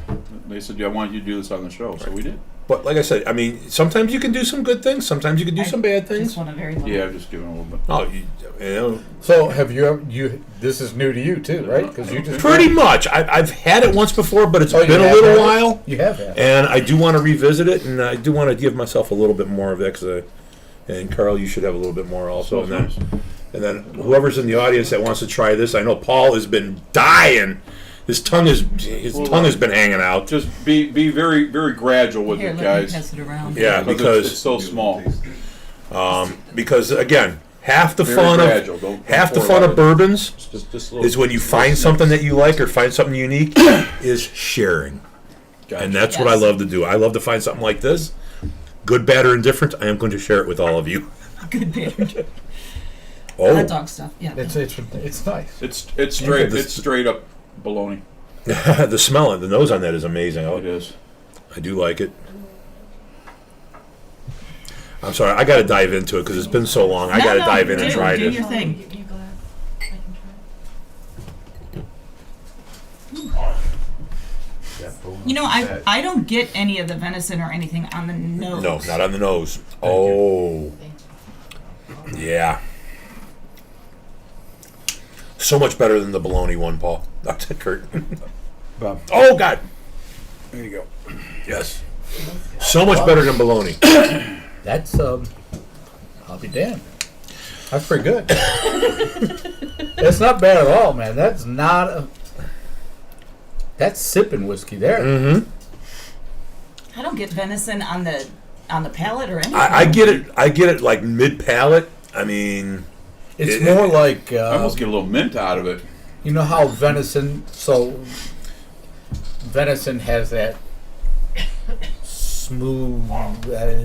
They said, "Yeah, I want you to do this on the show," so we did. But like I said, I mean, sometimes you can do some good things. Sometimes you can do some bad Just things. want a very little. Yeah, I'm just giving a little bit. Oh, you know, So have you ever? This is new to you too, right? Because you just pretty much. I've had it once before, but it's Oh, you been a have little had it? while. You have had. And I do want to revisit it, and I do want to give myself a little bit more of that. And Carl, you should have a little bit more also. Smells And then whoever's in the audience that wants to try this, I know Paul has been dying. His tongue has been hanging out. Just be very very gradual with Here, it, let me guys. pass it around. Yeah, Because it's because so small. because again, half the Very fun gradual. of Don't half the pour fun it of bourbons Just a little. is when you find something that you like or find something unique is sharing. Gotcha. And that's what I Yes. love to do. I love to find something like this, good, bad, or indifferent. I am going to share it with all of you. Good beer. Oh, Hot dog stuff. Yeah. It's nice. It's straight. this- It's straight up baloney. the smell and the nose on that is amazing. It is. I do like it. I'm sorry, I got to dive into it because it's been so long. I got to dive in and do- try do it. your thing. You know, I don't get any of the venison or anything on the nose. No, not on the nose. Oh, yeah. So much better than the bologna one, Paul. That's it, Kurt. Bob. Oh God. There you go. Yes. So much better than bologna. That's I'll be damned. That's pretty good. That's not bad at all, man. That's not a. That's sipping whiskey there. Mm-hmm. I don't get venison on the palate or anything. I get it. I get it like mid palate. I mean, It's It- more like I almost get a little mint out of it. you know how venison. So venison has that smooth.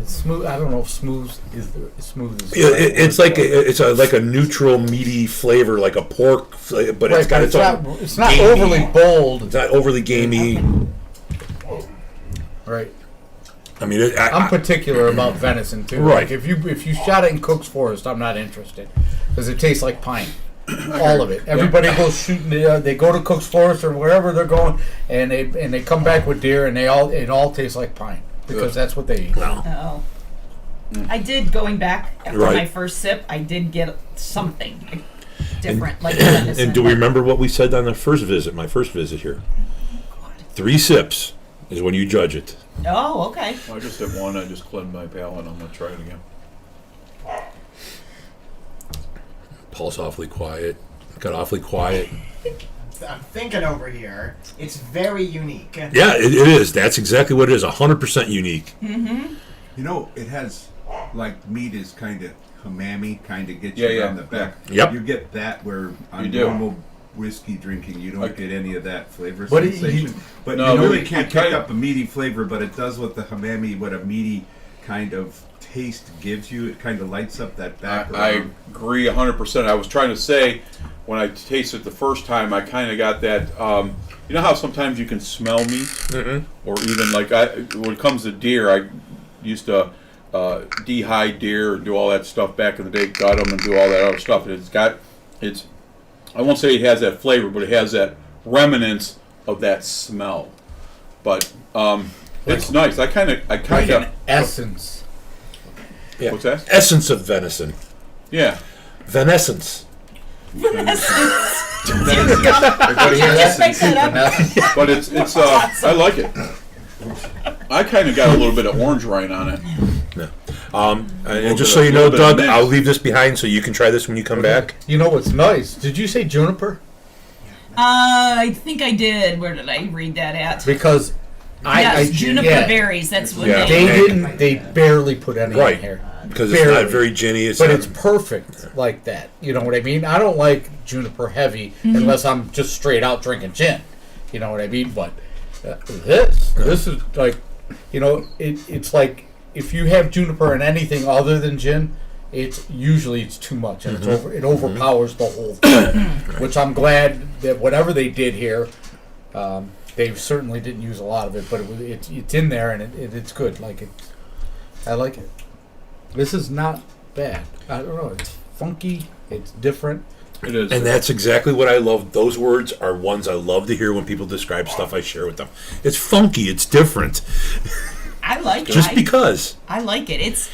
Smooth. I don't know if smooth is smooth. Is the right it's word like for it. like a neutral meaty flavor, like a pork, but Right, it's got but its own. it's not gamey. overly bold. It's not overly gamey. Right. I mean, I'm particular about venison too. Right. Like if you shot it in Cook's Forest, I'm not interested because it tastes like pine. all of it. Everybody goes shooting. They go to Cook's Forest or wherever they're going, and they come back with deer, and it all tastes like pine because that's what they eat. Oh. I did, going back after Right. my first sip, I did get something different, like venison. And do we remember what we said on the first visit, my first visit here? 3 sips is when you judge it. Oh, okay. I just did one. I just cleansed my palate. I'm gonna try it again. Paul's awfully quiet. Got awfully quiet. I'm thinking over here. It's very unique. Yeah, it is. That's exactly what it is. 100% unique. You know, it has, like, meat is kind of umami, kind of gets Yeah, you yeah, on the back. Yep. You get that where on You do. normal whiskey drinking, you don't Like- get any of that flavor But sensation. But No, you but really it can't kind pick of- up a meaty flavor, but it does what the umami, what a meaty kind of taste gives you. It kind of lights up that back. I agree 100%. I was trying to say, when I tasted it the first time, I kind of got that. You know how sometimes you can smell meat, or even like when it comes to deer, I used to dehydrate deer and do all that stuff back in the day, gut them and do all that other stuff. It's. I won't say it has that flavor, but it has that remnants of that smell. But it's nice. I kind Like of. an essence. Yeah. What's that? Essence of venison. Yeah. Venescence. Everybody hear Just make that? that up. Vanessa. But it's I like it. I kind of got a little bit of orange rind on it. And just bit so of- you know, little bit of Doug, mint. I'll leave this behind so you can try this when you come back. You know what's nice? Did you say juniper? I think I did. Where did I read that at? Because Yes, juniper yeah, berries. That's what Yeah. They they. didn't. They barely put any Right. in here. Because it's Barely. not very ginny. It's But not- it's perfect like that. You know what I mean? I don't like juniper heavy unless I'm just straight out drinking gin. You know what I mean? But this is like, you know, it's like if you have juniper in anything other than gin, it's too much and it overpowers the whole thing. Which I'm glad that whatever they did here, they certainly didn't use a lot of it, but it's in there and it's good. I like it. This is not bad. I don't know. It's funky. It's different. It is. And that's exactly what I love. Those words are ones I love to hear when people describe stuff I share with them. It's funky. It's different. I like it. Just because. I like it. It's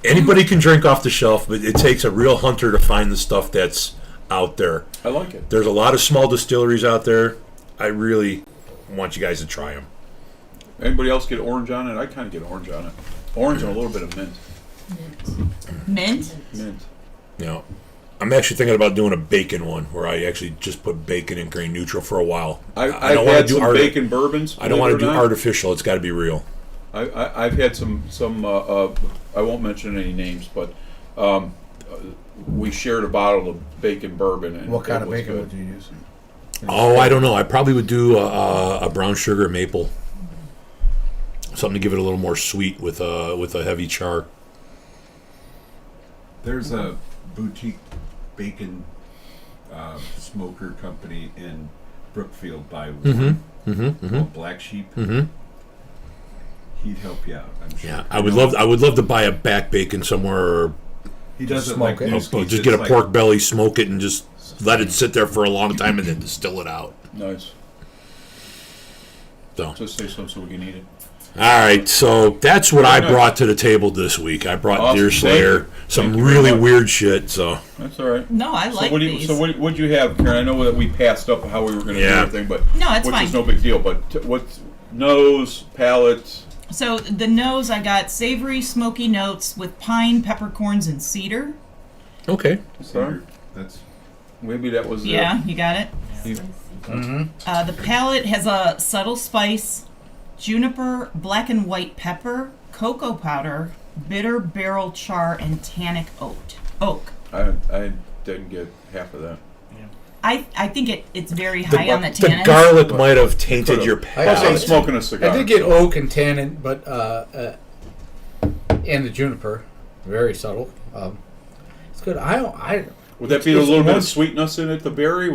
Anybody can drink off the shelf, but it takes a real hunter to find the stuff that's out there. I like it. There's a lot of small distilleries out there. I really want you guys to try them. Anybody else get orange on it? I kind of get orange on it. Orange and a little bit of mint. mint. Mint. You know, I'm actually thinking about doing a bacon one where I actually just put bacon in grain neutral for a while. I've wanna had some bacon bourbons. I don't want to believe do it or not. artificial. It's got to be real. I've had some. I won't mention any names, but we shared a bottle of bacon bourbon. And What kind it of was bacon good. would you use? Oh, I don't know. I probably would do a brown sugar maple. Something to give it a little more sweet with a heavy char. There's a boutique bacon smoker company in Brookfield by one called Black Sheep. He'd help you out, I'm sure. Yeah, I would love to buy a back bacon somewhere, or He does it smoke like it. Newski's. just get a It's pork belly, smoke it, and just let it sit there for a long time, and then distill it out. Nice. So, Just say so we can eat it. all right, so that's what I Very nice. brought to the table this week. I brought Awesome. Deer Thank Slayer, you. some Thank you very really much. weird shit. So That's all right. No, I like so these. what'd you have, Karen? I know that we passed up how we were going to do Yeah. everything, but No, it's which fine. is no big deal. But what's nose, palate? So the nose, I got savory, smoky notes with pine, peppercorns, and cedar. okay, Sorry, That's maybe that was Yeah, you got it. The palate has a subtle spice, juniper, black and white pepper, cocoa powder, bitter barrel char, and tannic oak. I didn't get half of that. I think it's very high on the the tannins. garlic might have tainted your Plus, I'm palate. smoking a cigar. I did get oak and tannin, but and the juniper, very subtle. It's good. Would that be a little bit one- of sweetness in it? The berry?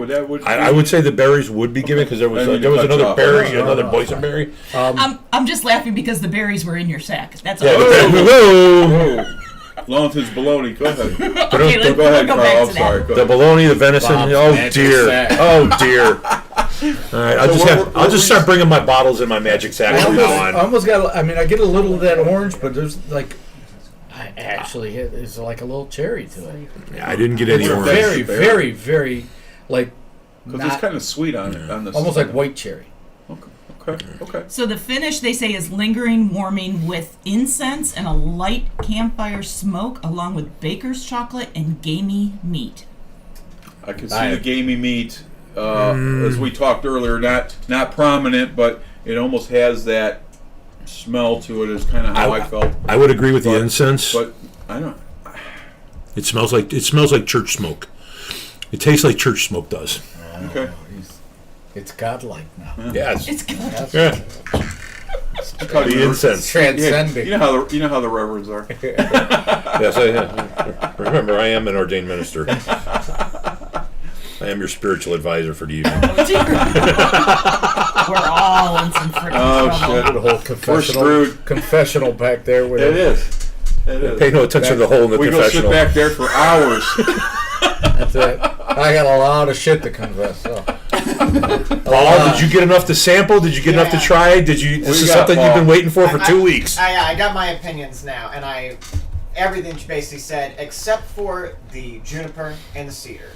I would say the berries would be given because there was I need there to was touch another off. berry, another boysenberry. I'm just laughing because the berries were in your sack. That's all. Yeah, but Whoa. Longton's bologna. Go ahead. Okay, let's Go ahead, go Carl. back I'm to sorry. that. Go The ahead. bologna, the venison. Bob's Oh magic dear. sack. Oh dear. All right, I'll just start bringing my bottles in my magic sack I from almost, now I on. almost got. I mean, I get a little of that orange, but there's like, I actually there's like a little cherry to it. Yeah, I didn't get any It's orange. very, very, very like Because it's kind of sweet on this. almost like white cherry. Okay. So the finish, they say, is lingering, warming with incense and a light campfire smoke, along with baker's chocolate and gamey meat. I can see the gamey meat, as we talked earlier, not prominent, but it almost has that smell to it. Is kind of how I felt. I would agree with the But- incense. But I don't. It smells like church smoke. It tastes like church smoke does. Okay. It's godlike now. Yes. It's good. Yeah. The incense. Transcending. You know how the reverends are. Yes, remember, I am an ordained minister. I am your spiritual advisor for the evening. Oh, dear. We're all in some freaking Oh, trouble. shit. The whole confessional, screwed. confessional back there with It is. Pay no attention to the hole in the We go sit confessional. back there for hours. That's it. I got a lot of shit to confess. So. Paul, did you get enough to sample? Did you get enough to Yeah. try? This is got, something you've Paul? been waiting for 2 weeks. I got my opinions now, and everything she basically said except for the juniper and the cedar.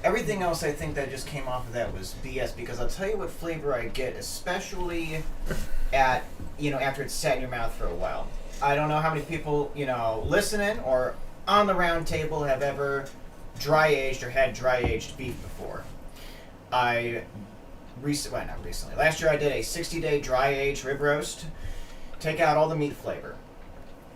Everything else, I think that just came off of that was BS, because I'll tell you what flavor I get, especially at after it's sat in your mouth for a while. I don't know how many people listening or on the round table have ever dry aged or had dry aged beef before. Not recently. Last year I did a 60-day dry aged rib roast. Take out all the meat flavor.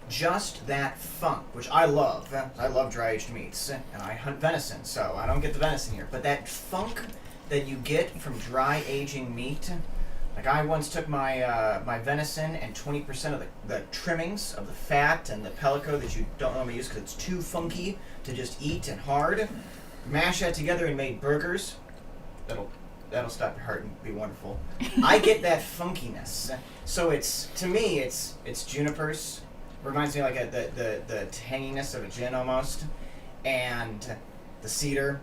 Just that funk, which I love. I love dry aged meats, and I hunt venison, so I don't get the venison here. But that funk that you get from dry aging meat, like I once took my my venison and 20% of the trimmings of the fat and the pellico that you don't normally use because it's too funky to just eat and hard, mash that together and made burgers. That'll stop your heart and be wonderful. I get that funkiness, so to me it's junipers. Reminds me like the tanginess of a gin almost, and the cedar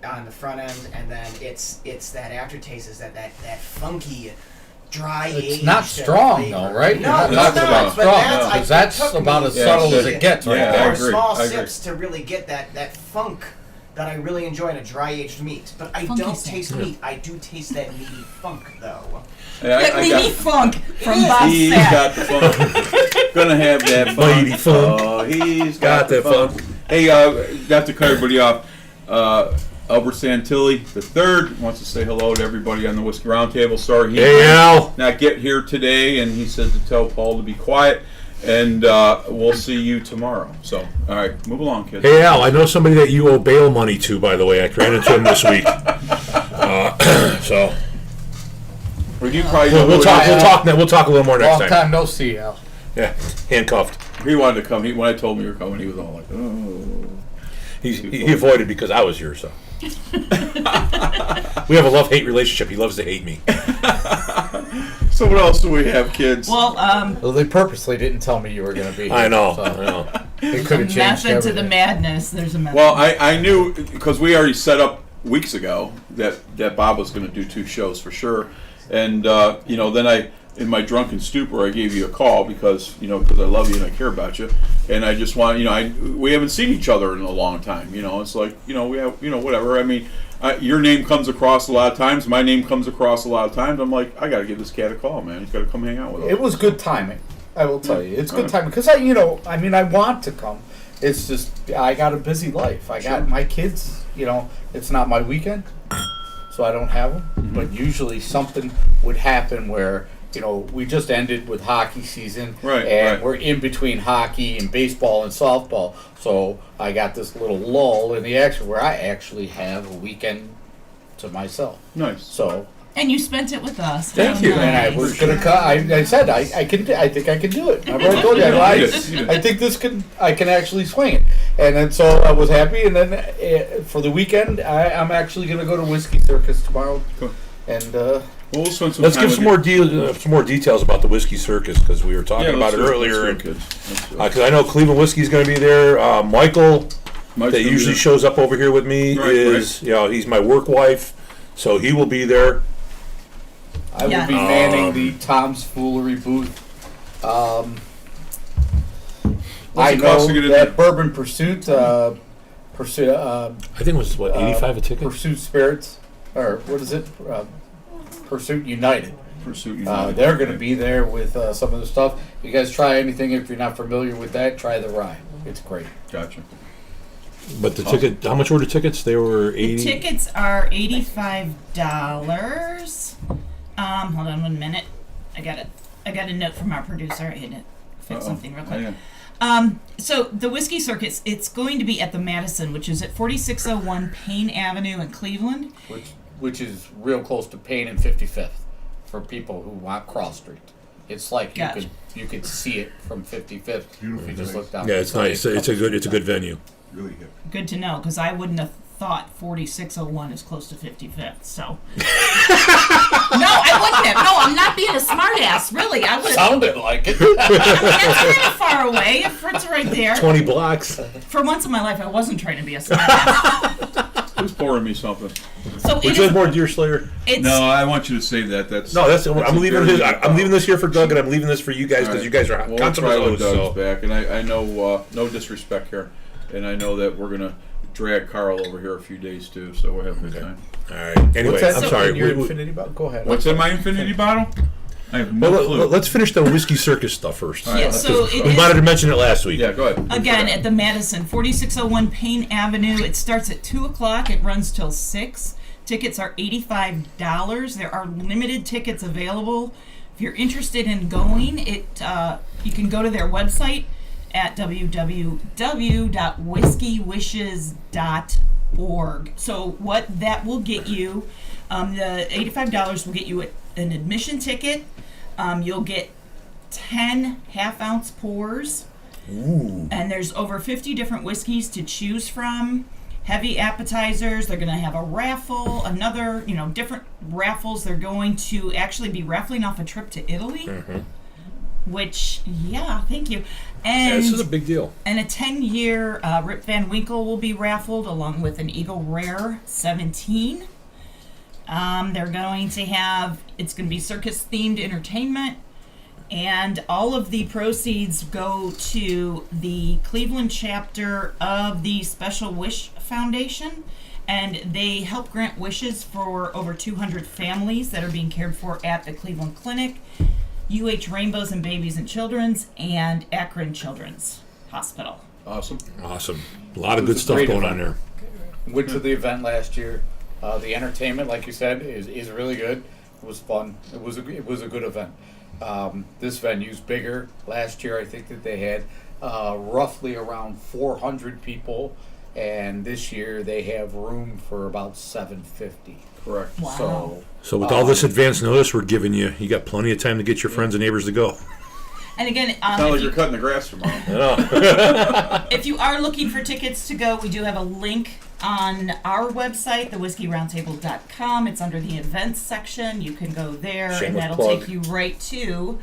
on the front end, and then it's that aftertaste is that funky, dry aged. It's not strong flavor. though, right? No, You're not it's talking not. about But strong, that's, because it that's took about me- as subtle as it gets, right? Yeah, there. I Or agree. small I agree. sips to really get that funk that I really enjoy in a dry aged meat. But I Funky don't scent. taste meat. I do taste that meaty funk though. That meaty funk from Bob's He's Sack. got the funk. Gonna have that funk. Mighty funk. Oh, he's Got got the that funk. Hey, not to cut everybody off. Albert Santilli III wants to say hello to everybody on the Whiskey Roundtable. Sorry he Hey, Al. not get here today, and he said to tell Paul to be quiet. And we'll see you tomorrow. So, all right, move along, kids. Hey, Al, I know somebody that you owe bail money to, by the way. I ran into him this week. So Well, you probably know we'll who talk. it is. We'll talk a little more next Long time. time no see, Al. Yeah, handcuffed. He wanted to come. When I told him you were coming, he was all like, "Oh." He avoided because I was here. So we have a love-hate relationship. He loves to hate me. So what else do we have, kids? Well, Well, they purposely didn't tell me you were going to be here. I know. So I know. they could have changed method to everything. the madness. There's a method. Well, I knew because we already set up weeks ago that Bob was going to do 2 shows for sure, and then in my drunken stupor I gave you a call because I love you and I care about you, and I just want we haven't seen each other in a long time. It's like we have whatever. I mean, your name comes across a lot of times. My name comes across a lot of times. I'm like, I got to give this cat a call, man. He's got to come hang out with us. It was good timing. I will tell you, it's good Alright. timing because I want to come. It's just I got a busy life. I got my kids. It's not my weekend, so I don't have them. Mm-hmm. But usually something would happen where we just ended with hockey season, Right, and right. we're in between hockey and baseball and softball. So I got this little lull in the action where I actually have a weekend to myself. Nice. So. and you spent it with us. Thank How you. And I nice. was gonna cut. I said I can. I think I can do it. Remember I told you. I think this can. I can actually swing it. And then so I was happy. And then for the weekend, I'm actually gonna go to Whiskey Circus tomorrow. Cool. And We'll spend some Let's time give some more details about the Whiskey Circus because we were talking about it earlier. Because I know Cleveland Whiskey's going to be there. Michael, that usually shows up over here with me, he's my work wife, so he will be there. I will be manning the Tom's Foolery booth. I know that Bourbon Pursuit, I think it was, $85 a ticket? Pursuit Spirits, or what is it? Pursuit United. Pursuit United. They're going to be there with some of the stuff. You guys try anything, if you're not familiar with that, try the rye. It's great. Gotcha. But the ticket, how much were the tickets? They were $80. The tickets are $85. Hold on 1 minute. I got a note from our producer. I had to fix something real quick. So the Whiskey Circus, it's going to be at the Madison, which is at 4601 Payne Avenue in Cleveland. Which is real close to Payne and 55th for people who want Cross Street. It's like you could see it from 55th if you just look down. Yeah, it's nice. It's a good venue. Really hip. Good to know, because I wouldn't have thought 4601 is close to 55th. So no, I wouldn't have. No, I'm not being a smartass. Really, I would have. Sounded like it. I mean, that's kind of far away. If it's right there. 20 blocks. For once in my life, I wasn't trying to be a smartass. Who's pouring me something? So Would you have more Deer Slayer? No, I want you to save that. I'm leaving this. I'm leaving this here for Doug, and I'm leaving this for you guys because you guys are we'll consummate try with hosts. Doug's back, and I know no disrespect here, and I know that we're gonna drag Carl over here a few days too, so we'll have a good time. All right. Anyway, What's that I'm sorry. in your infinity bottle? Go ahead. What's in my infinity bottle? I have no clue. Let's finish the Whiskey Circus stuff first. Yeah, so it we is, wanted to mention it last week. Yeah, go ahead. again at the Madison, 4601 Payne Avenue. It starts at 2 o'clock. It runs till 6. Tickets are $85. There are limited tickets available. If you're interested in going, you can go to their website at www.whiskeywishes.org. So what that will get you, the $85 will get you an admission ticket. You'll get 10 half-ounce pours. Ooh. And there's over 50 different whiskeys to choose from. Heavy appetizers. They're going to have a raffle, different raffles. They're going to actually be raffling off a trip to Italy. Mm-hmm. Which, thank you. And this is a big deal. And a 10-year Rip Van Winkle will be raffled along with an Eagle Rare 17. They're going to have, it's going to be circus-themed entertainment. And all of the proceeds go to the Cleveland chapter of the Special Wish Foundation. And they help grant wishes for over 200 families that are being cared for at the Cleveland Clinic, UH Rainbows and Babies and Children's, and Akron Children's Hospital. Awesome. A lot of good stuff going on there. Went to the event last year. The entertainment, like you said, is really good. It was fun. It was a good event. This venue's bigger. Last year, I think that they had roughly around 400 people, and this year they have room for about 750. Correct. Wow. So with all this advance notice we're giving you, you got plenty of time to get your friends and neighbors to go. And again, It's not like you're cutting the grass tomorrow. if you are looking for tickets to go, we do have a link on our website, thewhiskeyroundtable.com. It's under the events section. You can go there, and that'll take you right to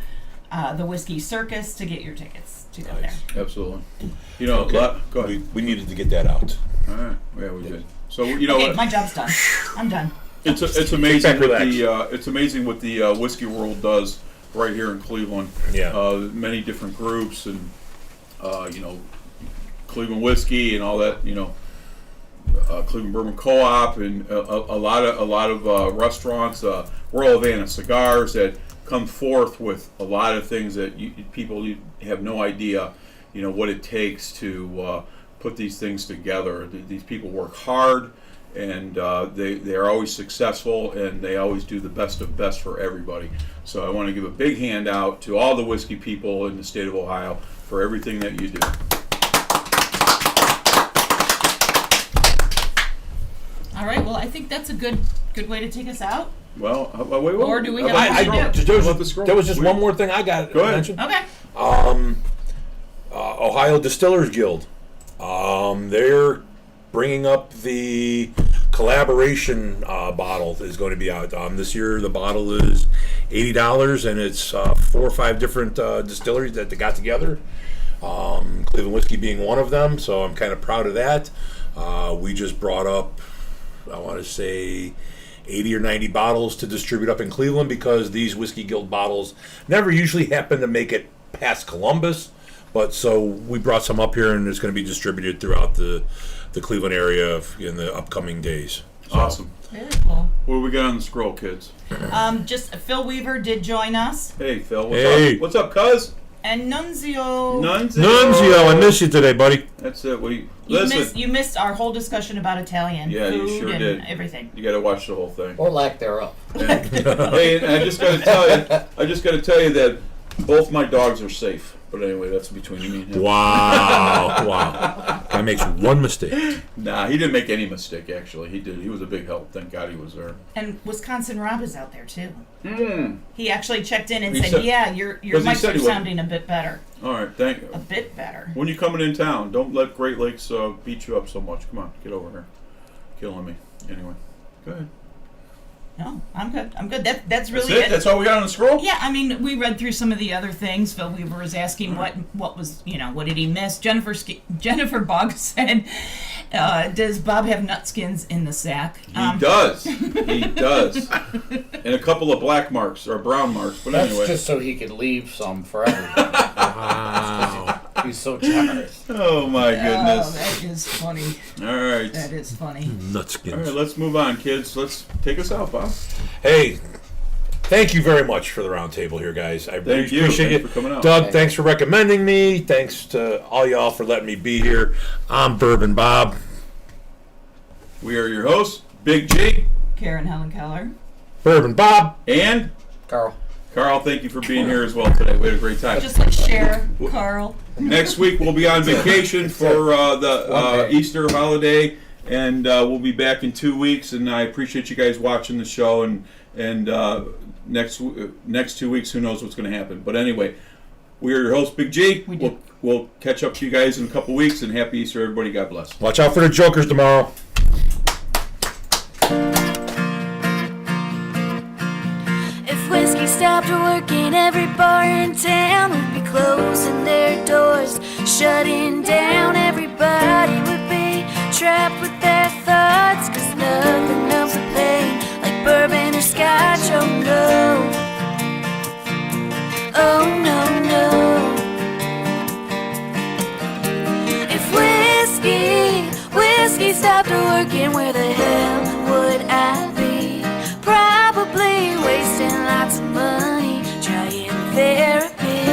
the Whiskey Circus to get your tickets to go there. Absolutely. Okay. Go ahead. We needed to get that out. All right. Yeah, we did. So Okay, my job's done. I'm done. It's amazing. Back, It's amazing what the whiskey world does right here in Cleveland. Yeah. Many different groups and Cleveland whiskey and all that. Cleveland Bourbon Co-op and a lot of restaurants. Royal Havana Cigars that come forth with a lot of things that people have no idea. What it takes to put these things together. These people work hard. And they are always successful, and they always do the best of best for everybody. So I want to give a big hand out to all the whiskey people in the state of Ohio for everything that you do. All right. Well, I think that's a good way to take us out. Well, wait. Or do we have There was just one more thing I got to mention. Okay. Ohio Distillers Guild. They're bringing up the collaboration bottle is going to be out. This year, the bottle is $80, and it's 4 or 5 different distilleries that they got together. Cleveland Whiskey being one of them, so I'm kind of proud of that. We just brought up, I want to say, 80 or 90 bottles to distribute up in Cleveland, because these Whiskey Guild bottles never usually happen to make it past Columbus. But so we brought some up here, and it's going to be distributed throughout the Cleveland area in the upcoming days. So, Awesome. Very cool. What do we got on the scroll, kids? Just Phil Weaver did join us, Hey, Phil. What's Hey. up? What's up, cuz? and Nunzio. Nunzio, I miss you today, buddy. That's it. You missed our whole discussion about Italian Yeah, you food sure and did. everything. You got to watch the whole thing. Or lack thereof. Hey, and I just got to tell you that both my dogs are safe. But anyway, that's between me and him. Wow. Guy makes one mistake. Nah, he didn't make any mistake. Actually, he did. He was a big help. Thank God he was there. And Wisconsin Rob is out there too. Mm. He actually checked in and He said, said- "Yeah, your 'cause he mics said are he would. sounding a bit better, All right, thank you. a bit better." When you coming in town, don't let Great Lakes beat you up so much. Come on, get over here. Killing me. Anyway, go ahead. No, I'm good. I'm good. That's That's really it. That's all we got on the scroll. Yeah, I mean, we read through some of the other things. Phil Weaver was asking what was, what did he miss? Jennifer Bogg said, does Bob have nut skins in the sack? He does. He does. And a couple of black marks or brown marks. But That's anyway. just so he could leave some for everybody. Wow. He's so generous. Oh my Oh, goodness. that is funny. All right. That is funny. All right, Nutskins. let's move on, kids. Let's take us out, Bob. Hey, thank you very much for the round table here, guys. I really Thank you. appreciate Thanks it. for coming out. Doug, thanks for recommending me. Thanks to all y'all for letting me be here. I'm Bourbon Bob. We are your hosts, Big G Karen Helen Keller. Bourbon Bob. and Carl. Carl. Thank you for being here as well today. We had a great time. Just like Cher, Carl. Next week we'll be on vacation for the one day. Easter holiday, and we'll be back in 2 weeks. And I appreciate you guys watching the show. And next 2 weeks, who knows what's going to happen? But anyway, we're your host, Big G. We do. We'll catch up to you guys in a couple weeks. And happy Easter, everybody. God bless. Watch out for the jokers tomorrow. If whiskey stopped working, every bar in town would be closing their doors, shutting down. Everybody would be trapped with their thoughts, 'cause nothing numbs the pain like bourbon or scotch. Oh no, oh no, no. If whiskey stopped working, where the hell would I be? Probably wasting lots of money trying therapy.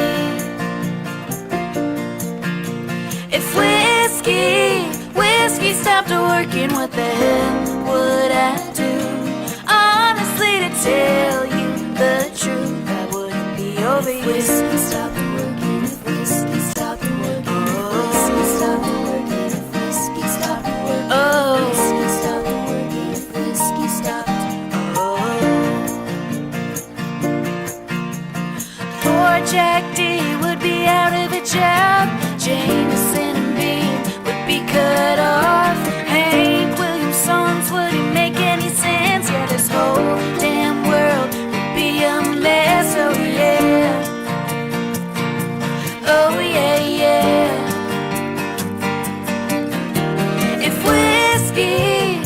If whiskey stopped working, what the hell would I do? Honestly, to tell you the truth, I wouldn't be over you. If whiskey stopped working, if whiskey stopped working, if whiskey stopped working, if whiskey stopped working, oh, whiskey stopped working, if whiskey stopped. Poor Jack D would be out of a job. Jameson and Bean would be cut off. Hank Williams songs wouldn't make any sense. Yeah, this whole damn world would be a mess. Oh yeah, oh yeah, yeah. If whiskey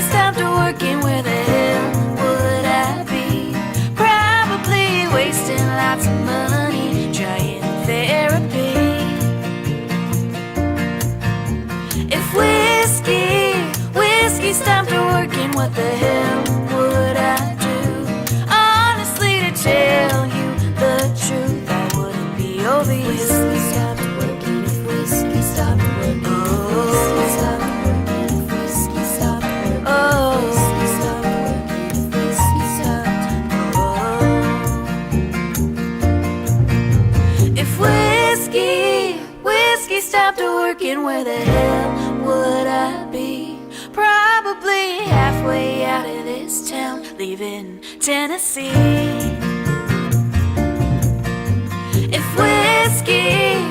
stopped working, where the hell would I be? Probably wasting lots of money trying therapy. If whiskey stopped working, what the hell would I do? Honestly, to tell you the truth, I wouldn't be over you. If whiskey stopped working, if whiskey stopped working, oh, whiskey stopped working, if whiskey stopped working, oh, whiskey stopped working, if whiskey stopped, oh. If whiskey stopped working, where the hell would I be? Probably halfway out of this town, leaving Tennessee. If whiskey